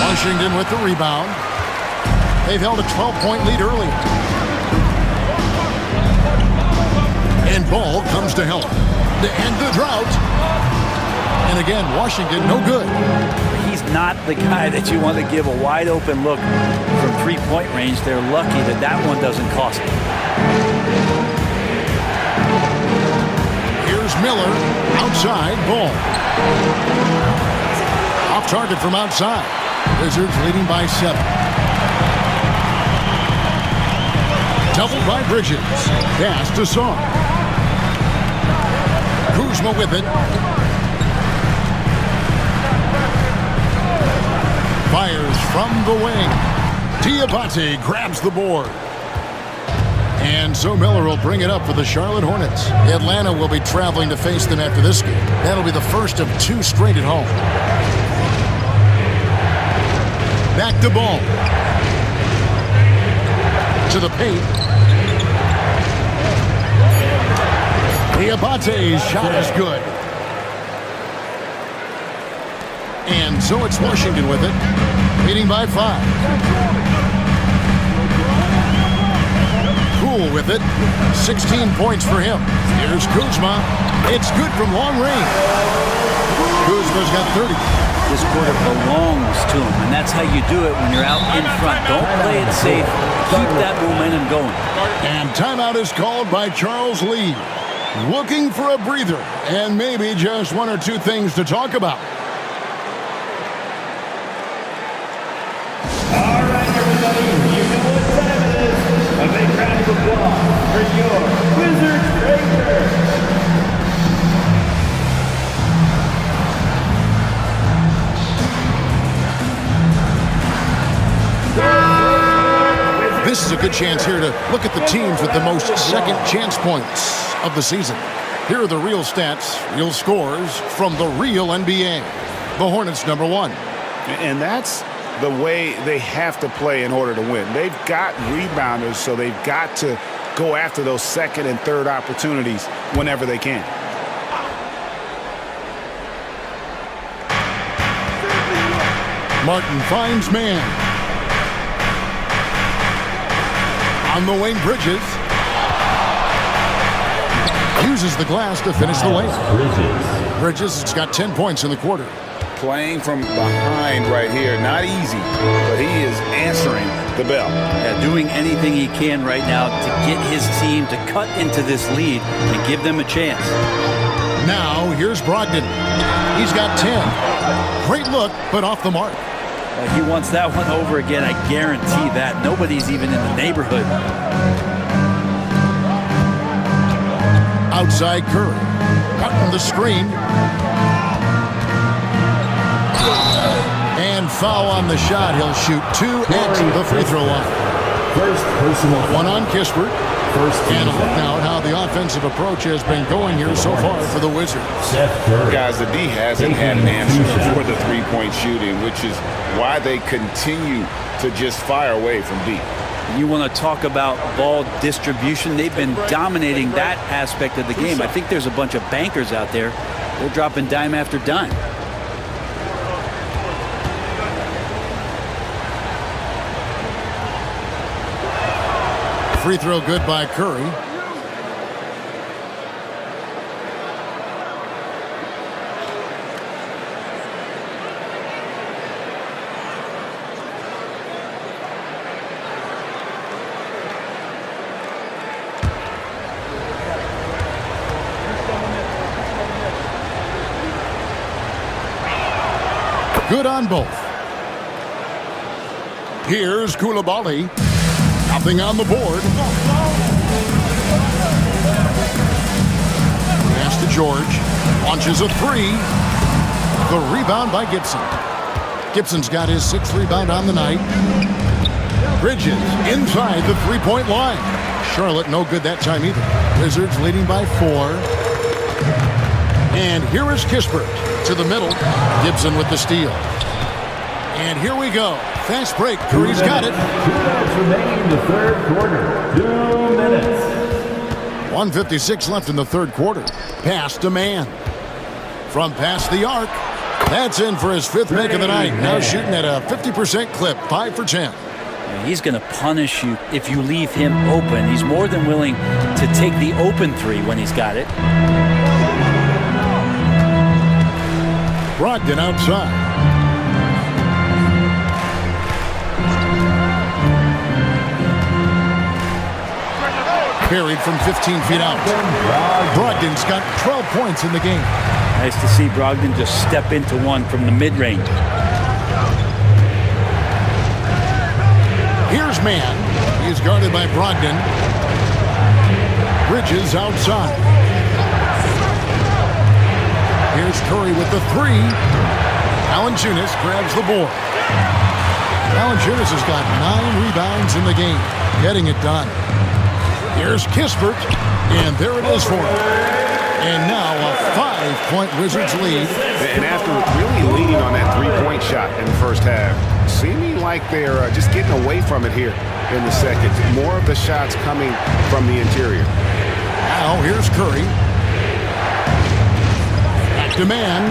Washington with the rebound. They've held a 12-point lead earlier. And Ball comes to help to end the drought. And again, Washington no good. He's not the guy that you want to give a wide open look from three-point range. They're lucky that that one doesn't cost them. Miller, outside, ball. Off target from outside. Wizards leading by 7. Doubled by Bridges. Pass to Song. Kuzma with it. Fires from the wing. Diabate grabs the board. And so Miller will bring it up for the Charlotte Hornets. Atlanta will be traveling to face them after this game. That'll be the first of 2 straight at home. Back to ball. To the paint. Diabate's shot is good. And so it's Washington with it. Leading by 5. Cool with it. 16 points for him. Here's Kuzma. It's good from long range. Kuzma's got 30. This quarter belongs to him, and that's how you do it when you're out in front. Don't play it safe. Keep that momentum going. And timeout is called by Charles Lee. Looking for a breather and maybe just 1 or 2 things to talk about. All right, everybody, you know what time it is. A big round of applause for your Wizards Breakers. This is a good chance here to look at the teams with the most second chance points of the season. Here are the real stats, real scores from the real NBA. The Hornets number 1. And that's the way they have to play in order to win. They've got rebounders, so they've got to go after those second and third opportunities whenever they can. Martin finds man. On the wing, Bridges. Uses the glass to finish the layup. Bridges has got 10 points in the quarter. Playing from behind right here, not easy, but he is answering the bell. Yeah, doing anything he can right now to get his team to cut into this lead and give them a chance. Now, here's Brogdon. He's got 10. Great look, but off the mark. He wants that one over again, I guarantee that. Nobody's even in the neighborhood. Outside Curry. Cutting the screen. And foul on the shot. He'll shoot 2 at the free throw line. First personal. 1 on Kispert. And a look now at how the offensive approach has been going here so far for the Wizards. Guys, the D hasn't had an answer for the three-point shooting, which is why they continue to just fire away from deep. You want to talk about ball distribution. They've been dominating that aspect of the game. I think there's a bunch of bankers out there. They're dropping dime after dime. Free throw good by Curry. Good on both. Here's Koulibaly. Nothing on the board. Pass to George. Launches a 3. The rebound by Gibson. Gibson's got his 6th rebound on the night. Bridges inside the 3-point line. Charlotte no good that time either. Wizards leading by 4. And here is Kispert to the middle. Gibson with the steal. And here we go. Fast break. Curry's got it. 2 minutes remaining in the third quarter. 2 minutes. 1:56 left in the third quarter. Pass to man. From past the arc. That's in for his 5th make of the night. Now shooting at a 50% clip. 5 for 10. He's going to punish you if you leave him open. He's more than willing to take the open 3 when he's got it. Brogdon outside. Buried from 15 feet out. Brogdon's got 12 points in the game. Nice to see Brogdon just step into one from the mid-range. Here's Mann. He's guarded by Brogdon. Bridges outside. Here's Curry with the three. Valanciunas grabs the board. Valanciunas has got 9 rebounds in the game, getting it done. Here's Kispert, and there it is for him. And now a 5-point Wizards lead. And after really leading on that three-point shot in the first half, seeming like they're just getting away from it here in the second. More of the shots coming from the interior. Now here's Curry. Back to Mann.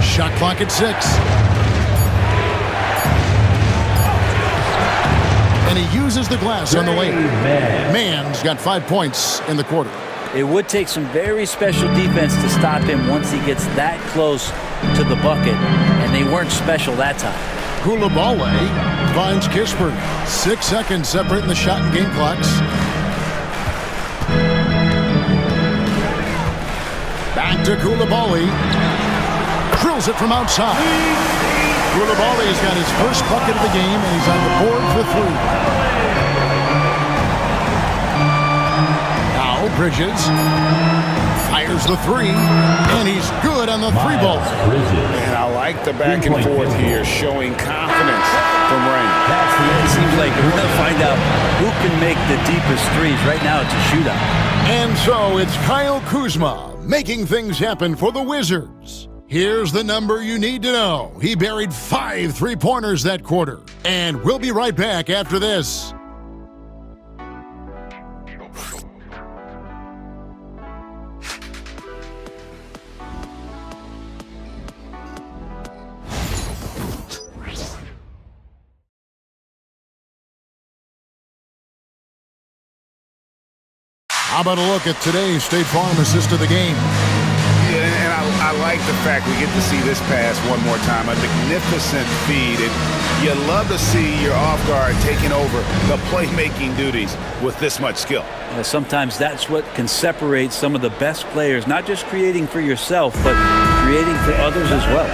Shot clock at 6. And he uses the glass on the lane. Mann's got 5 points in the quarter. It would take some very special defense to stop him once he gets that close to the bucket, and they weren't special that time. Coulibaly finds Kispert. 6 seconds separating the shot and game clocks. Back to Coulibaly. Drills it from outside. Coulibaly has got his first bucket of the game, and he's on the board for 3. Now Bridges fires the 3, and he's good on the 3-ball. And I like the back and forth here, showing confidence from Rain. It seems like we're going to find out who can make the deepest threes. Right now it's a shootout. And so it's Kyle Kuzma making things happen for the Wizards. Here's the number you need to know. He buried 5 3-pointers that quarter. And we'll be right back after this. How about a look at today's State Farm assist of the game? Yeah, and I like the fact we get to see this pass one more time. A magnificent feed. And you love to see your off guard taking over the playmaking duties with this much skill. Sometimes that's what can separate some of the best players, not just creating for yourself, but creating for others as well.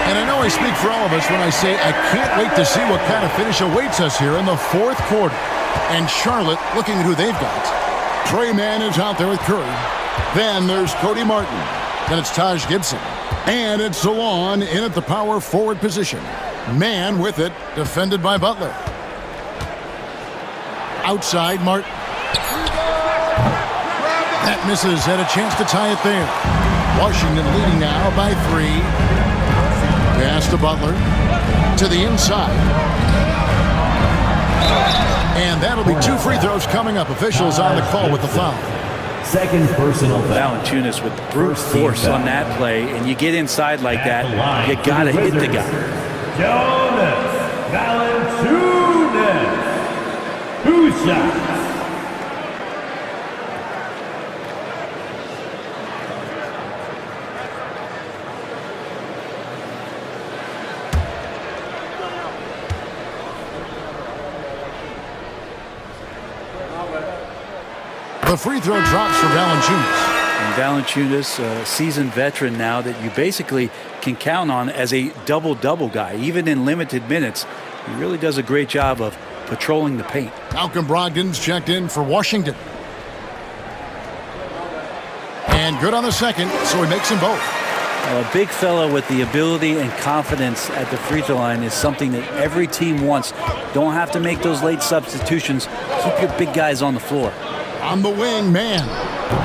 And I know I speak for all of us when I say I can't wait to see what kind of finish awaits us here in the 4th quarter. And Charlotte looking at who they've got. Trey Mann is out there with Curry. Then there's Cody Martin. Then it's Taj Gibson. And it's Salon in at the power forward position. Mann with it, defended by Butler. Outside, Martin. That misses, had a chance to tie it there. Washington leading now by 3. Pass to Butler. To the inside. And that'll be 2 free throws coming up. Officials on the call with the foul. Second personal foul. Valanciunas with brute force on that play, and you get inside like that, you gotta hit the guy. Jonas Valanciunas. 2 shots. The free throw drops for Valanciunas. And Valanciunas, a seasoned veteran now that you basically can count on as a double-double guy. Even in limited minutes, he really does a great job of patrolling the paint. Malcolm Brogdon's checked in for Washington. And good on the second, so he makes them both. A big fella with the ability and confidence at the free throw line is something that every team wants. Don't have to make those late substitutions. Keep your big guys on the floor. On the wing, Mann.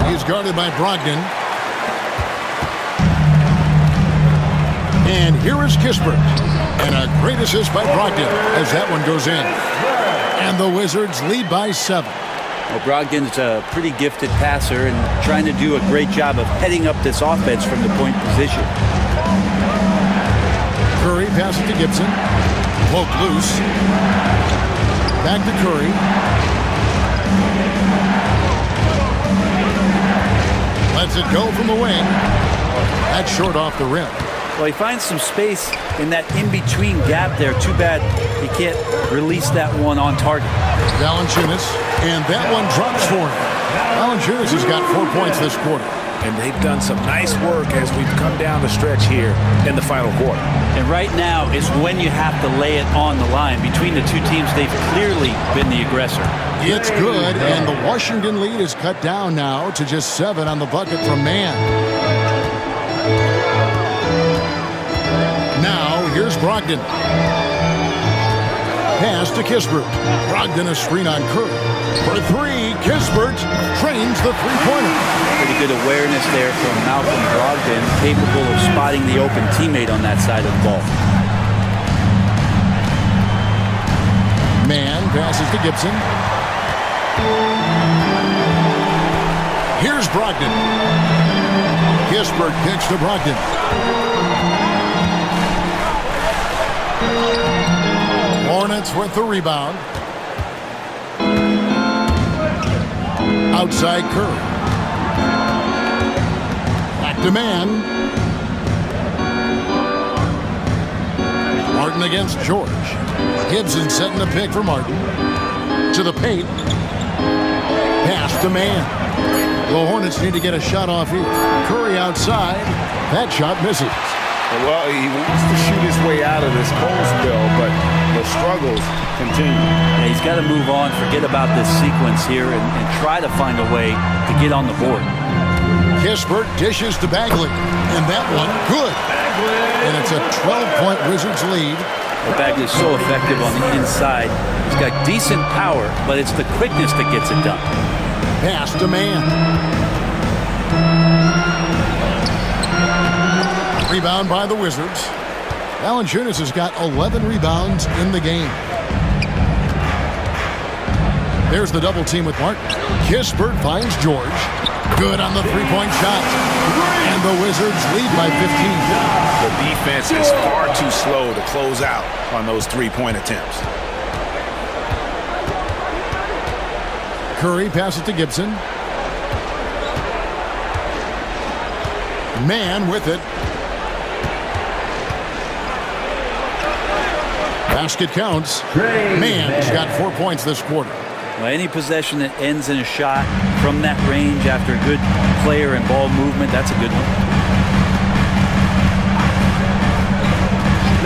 He's guarded by Brogdon. And here is Kispert. And a great assist by Brogdon as that one goes in. And the Wizards lead by 7. Well, Brogdon's a pretty gifted passer and trying to do a great job of heading up this offense from the point position. Curry passes to Gibson. Poke loose. Back to Curry. Lets it go from the wing. That's short off the rim. Well, he finds some space in that in-between gap there. Too bad he can't release that one on target. Valanciunas, and that one drops for him. Valanciunas has got 4 points this quarter. And they've done some nice work as we've come down the stretch here in the final quarter. And right now is when you have to lay it on the line. Between the two teams, they've clearly been the aggressor. It's good, and the Washington lead is cut down now to just 7 on the bucket from Mann. Now, here's Brogdon. Pass to Kispert. Brogdon a screen on Curry. For 3, Kispert trains the three-pointer. Pretty good awareness there from Malcolm Brogdon, capable of spotting the open teammate on that side of the ball. Mann passes to Gibson. Here's Brogdon. Kispert kicks to Brogdon. Hornets with the rebound. Outside Curry. Back to Mann. Martin against George. Gibson setting the pick for Martin. To the paint. Pass to Mann. The Hornets need to get a shot off here. Curry outside. That shot misses. Well, he wants to shoot his way out of this cold spell, but the struggles continue. Yeah, he's got to move on, forget about this sequence here, and try to find a way to get on the board. Kispert dishes to Bagley, and that one good. And it's a 12-point Wizards lead. Well, Bagley's so effective on the inside. He's got decent power, but it's the quickness that gets it done. Pass to Mann. Rebound by the Wizards. Valanciunas has got 11 rebounds in the game. There's the double team with Martin. Kispert finds George. Good on the three-point shot. And the Wizards lead by 15. The defense is far too slow to close out on those three-point attempts. Curry passes to Gibson. Mann with it. Basket counts. Mann's got 4 points this quarter. Well, any possession that ends in a shot from that range after a good player and ball movement, that's a good one.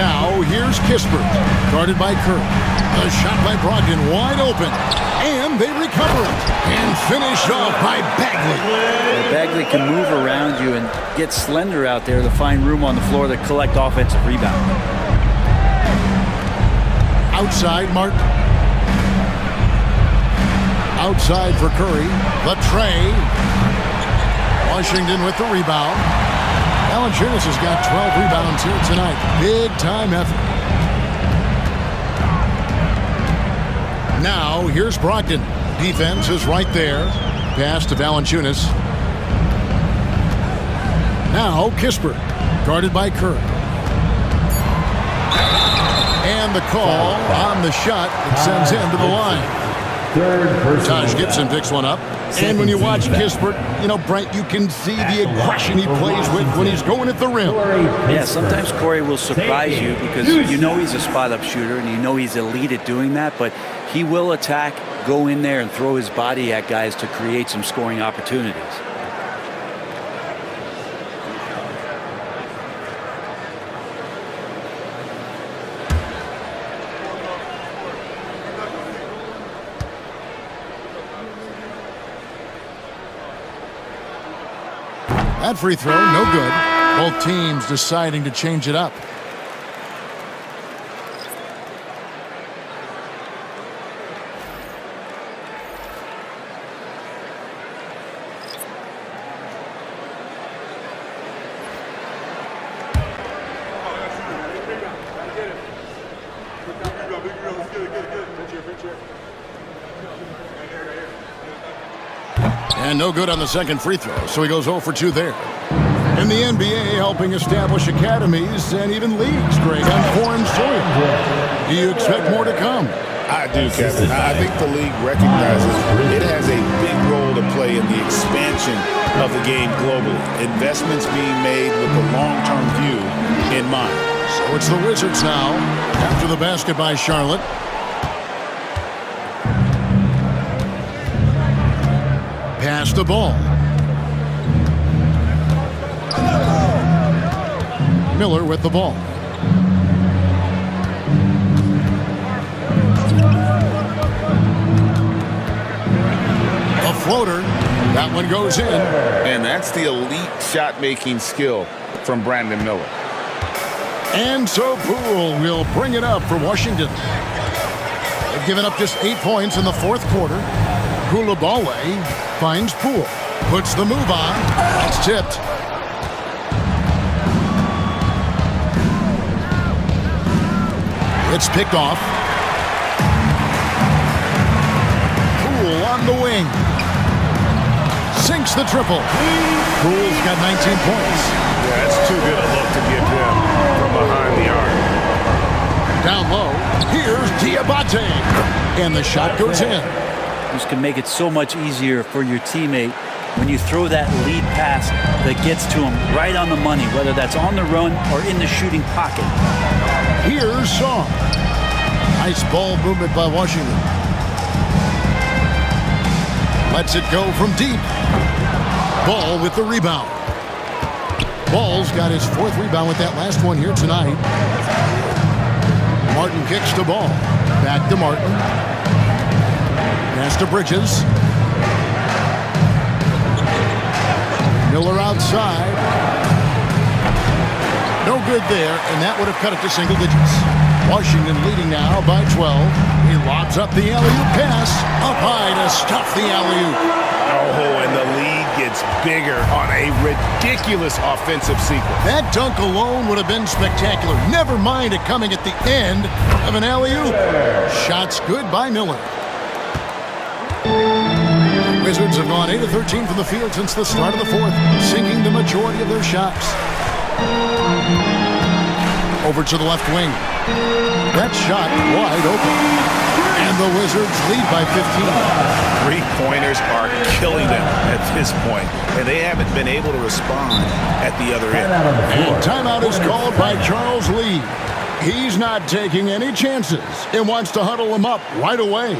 Now, here's Kispert, guarded by Curry. A shot by Brogdon, wide open. And they recover it. And finished off by Bagley. Well, Bagley can move around you and get slender out there to find room on the floor to collect offensive rebound. Outside, Martin. Outside for Curry. The tray. Washington with the rebound. Valanciunas has got 12 rebounds here tonight. Big-time effort. Now, here's Brogdon. Defense is right there. Pass to Valanciunas. Now, Kispert, guarded by Curry. And the call on the shot that sends him to the line. Taj Gibson picks one up. And when you watch Kispert, you know, Brent, you can see the aggression he plays with when he's going at the rim. Yeah, sometimes Corey will surprise you because you know he's a spot-up shooter and you know he's elite at doing that, but he will attack, go in there, and throw his body at guys to create some scoring opportunities. That free throw, no good. Both teams deciding to change it up. And no good on the second free throw, so he goes 0 for 2 there. In the NBA, helping establish academies and even leagues, Greg, on foreign soil. Do you expect more to come? I do, Kevin. I think the league recognizes it has a big role to play in the expansion of the game globally. Investments being made with the long-term view in mind. So it's the Wizards now. After the basket by Charlotte. Pass the ball. Miller with the ball. A floater. That one goes in. And that's the elite shot-making skill from Brandon Miller. And so Poole will bring it up for Washington. They've given up just 8 points in the fourth quarter. Coulibaly finds Poole. Puts the move on. It's tipped. It's picked off. Poole on the wing. Sinks the triple. Poole's got 19 points. Yeah, that's too good a look to give him from behind the arc. Down low, here's Diabate. And the shot goes in. This can make it so much easier for your teammate when you throw that lead pass that gets to him right on the money, whether that's on the run or in the shooting pocket. Here's Song. Nice ball movement by Washington. Lets it go from deep. Ball with the rebound. Ball's got his fourth rebound with that last one here tonight. Martin kicks the ball. Back to Martin. Pass to Bridges. Miller outside. No good there, and that would have cut it to single digits. Washington leading now by 12. He lobs up the alley-oop pass. Up high to stuff the alley-oop. Oh, and the lead gets bigger on a ridiculous offensive sequence. That dunk alone would have been spectacular. Never mind it coming at the end of an alley-oop. Shots good by Miller. Wizards have gone 8 of 13 from the field since the start of the fourth, sinking the majority of their shots. Over to the left wing. That shot wide open. And the Wizards lead by 15. Three-pointers are killing them at this point, and they haven't been able to respond at the other end. And timeout is called by Charles Lee. He's not taking any chances and wants to huddle them up right away.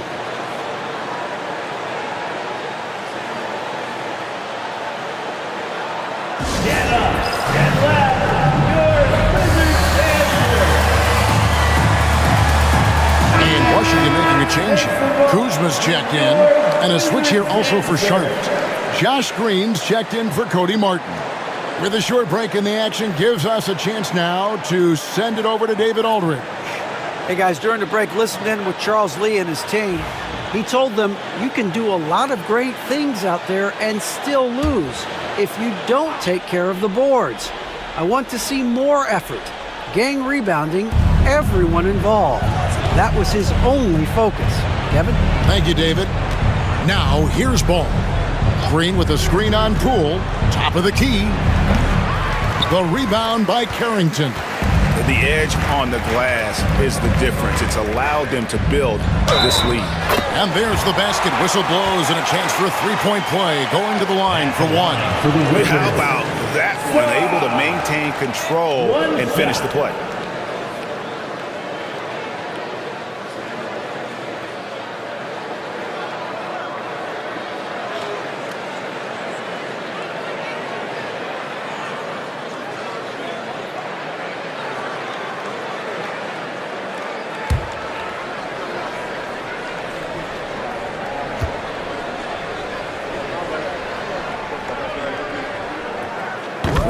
Get up, get left, your Wizards And Washington making a change here. Kuzma's checked in, and a switch here also for Charlotte. Josh Green's checked in for Cody Martin. With a short break in the action, gives us a chance now to send it over to David Aldridge. Hey guys, during the break, listen in with Charles Lee and his team. He told them you can do a lot of great things out there and still lose if you don't take care of the boards. I want to see more effort, gang rebounding, everyone involved. That was his only focus. Kevin? Thank you, David. Now, here's ball. Green with a screen on Poole. Top of the key. The rebound by Carrington. The edge on the glass is the difference. It's allowed them to build this lead. And there's the basket. Whistle blows and a chance for a three-point play. Going to the line for one. How about that one? Able to maintain control and finish the play.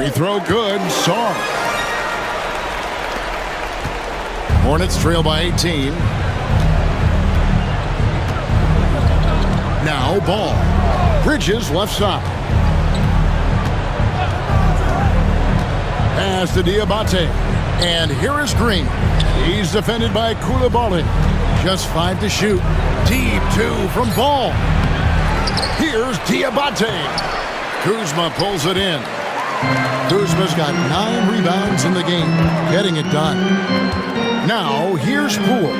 Free throw good. Song. Hornets trail by 18. Now ball. Bridges left side. Pass to Diabate. And here is Green. He's defended by Coulibaly. Just 5 to shoot. Deep 2 from Ball. Here's Diabate. Kuzma pulls it in. Kuzma's got 9 rebounds in the game, getting it done. Now, here's Poole.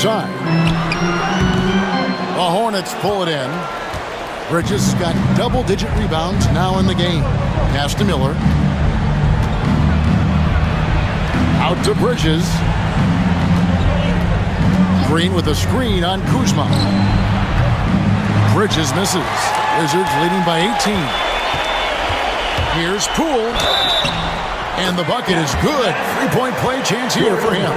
outside. The Hornets pull it in. Bridges got double-digit rebounds now in the game. Pass to Miller. Out to Bridges. Green with a screen on Kuzma. Bridges misses. Wizards leading by 18. Here's Poole. And the bucket is good. Three-point play chance here for him.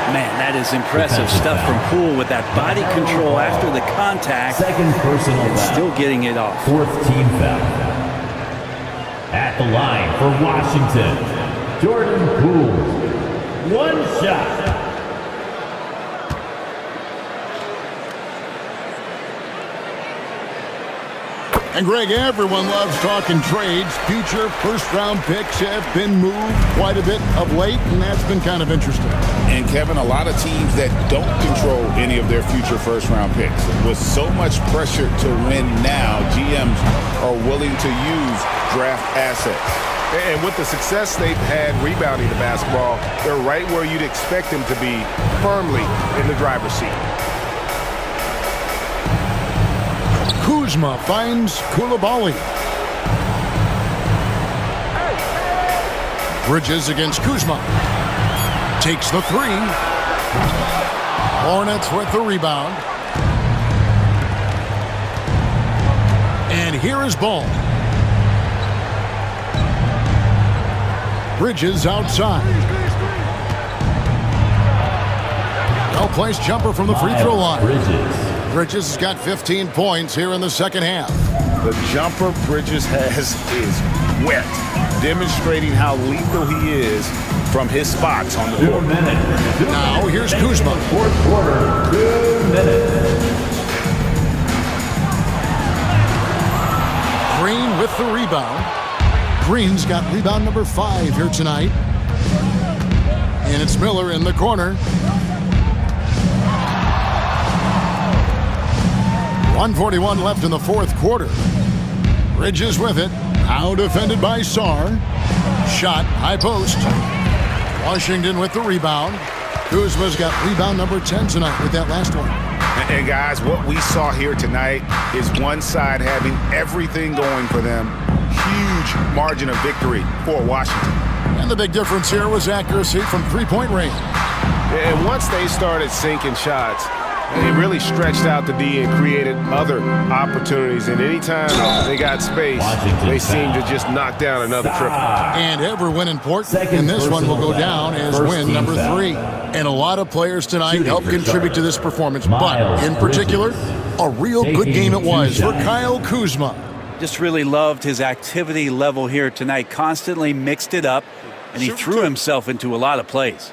Man, that is impressive stuff from Poole with that body control after the contact. Second personal and foul. still getting it off. Fourth team foul. At the line for Washington, Jordan Poole. One shot. And Greg, everyone loves talking trades. Future first-round picks have been moved quite a bit of late, and that's been kind of interesting. And Kevin, a lot of teams that don't control any of their future first-round picks. With so much pressure to win now, GMs are willing to use draft assets. And with the success they've had rebounding the basketball, they're right where you'd expect them to be, firmly in the driver's seat. Kuzma finds Koulibaly. Bridges against Kuzma. Takes the three. Hornets with the rebound. And here is Ball. Bridges outside. Well-placed jumper from the free throw line. Bridges has got 15 points here in the second half. The jumper Bridges has is wet, demonstrating how lethal he is from his spots on the court. Now here's Kuzma. Fourth quarter, 2 minutes. Green with the rebound. Green's got rebound number 5 here tonight. And it's Miller in the corner. 1:41 left in the fourth quarter. Bridges with it. Now defended by Sarr. Shot, high post. Washington with the rebound. Kuzma's got rebound number 10 tonight with that last one. And guys, what we saw here tonight is one side having everything going for them. Huge margin of victory for Washington. And the big difference here was accuracy from three-point range. And once they started sinking shots, they really stretched out the D and created other opportunities. And anytime they got space, they seemed to just knock down another triple. And every win important, and this one will go down as win number 3. And a lot of players tonight helped contribute to this performance, but in particular, a real good game it was for Kyle Kuzma. Just really loved his activity level here tonight. Constantly mixed it up, and he threw himself into a lot of plays.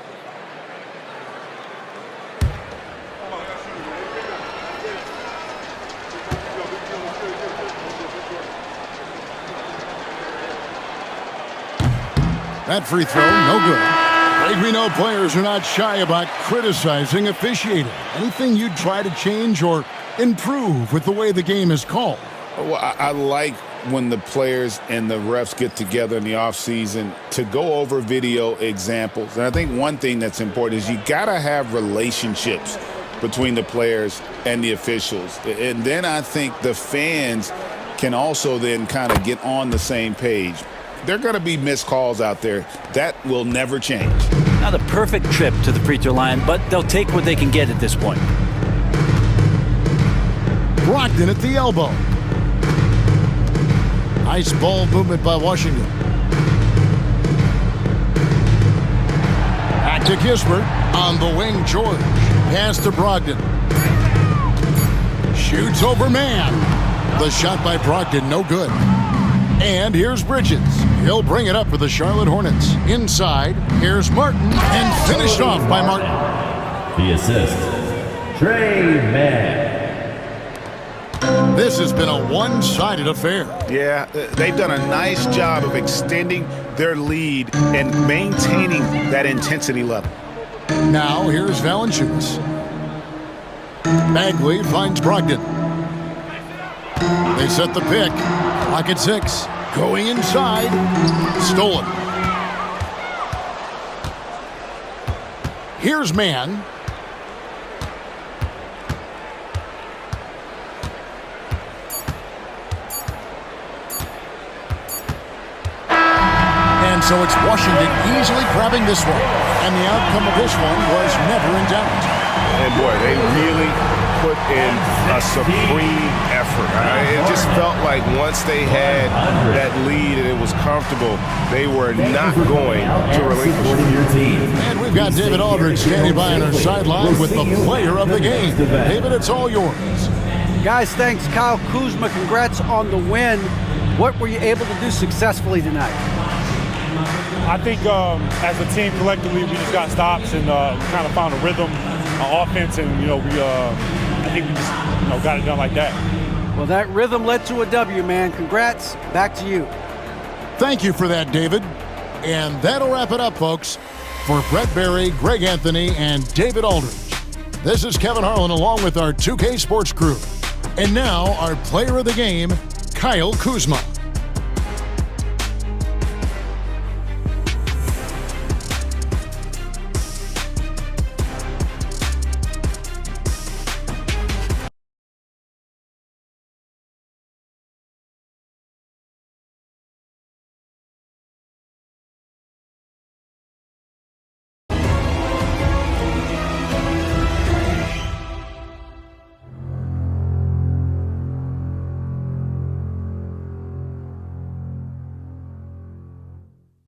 That free throw, no good. Greg, we know players are not shy about criticizing officiating. Anything you'd try to change or improve with the way the game is called? Well, I like when the players and the refs get together in the offseason to go over video examples. And I think one thing that's important is you got to have relationships between the players and the officials. And then I think the fans can also then kind of get on the same page. There are going to be missed calls out there. That will never change. Not a perfect trip to the free throw line, but they'll take what they can get at this point. Brogdon at the elbow. Nice ball movement by Washington. Back to Kispert. On the wing, George. Pass to Brogdon. Shoots over man. The shot by Brogdon, no good. And here's Bridges. He'll bring it up for the Charlotte Hornets. Inside, here's Martin, and finished off by Martin. The assist, Trey Mann. This has been a one-sided affair. Yeah, they've done a nice job of extending their lead and maintaining that intensity level. Now, here's Valanciunas. Bagley finds Brogdon. They set the pick. Clock at 6. Going inside. Stolen. Here's Mann. so it's Washington easily grabbing this one. And the outcome of this one was never in doubt. And boy, they really put in a supreme effort. It just felt like once they had that lead and it was comfortable, they were not going to relinquish it. And we've got David Aldridge standing by on our sideline with the player of the game. David, it's all yours. Guys, thanks. Kyle Kuzma, congrats on the win. What were you able to do successfully tonight? I think as a team collectively, we just got stops and we kind of found a rhythm on offense, and I think we just got it done like that. Well, that rhythm led to a W, man. Congrats. Back to you. Thank you for that, David. And that'll wrap it up, folks. For Brett Berry, Greg Anthony, and David Aldridge, this is Kevin Harlan along with our 2K Sports crew. And now, our player of the game, Kyle Kuzma.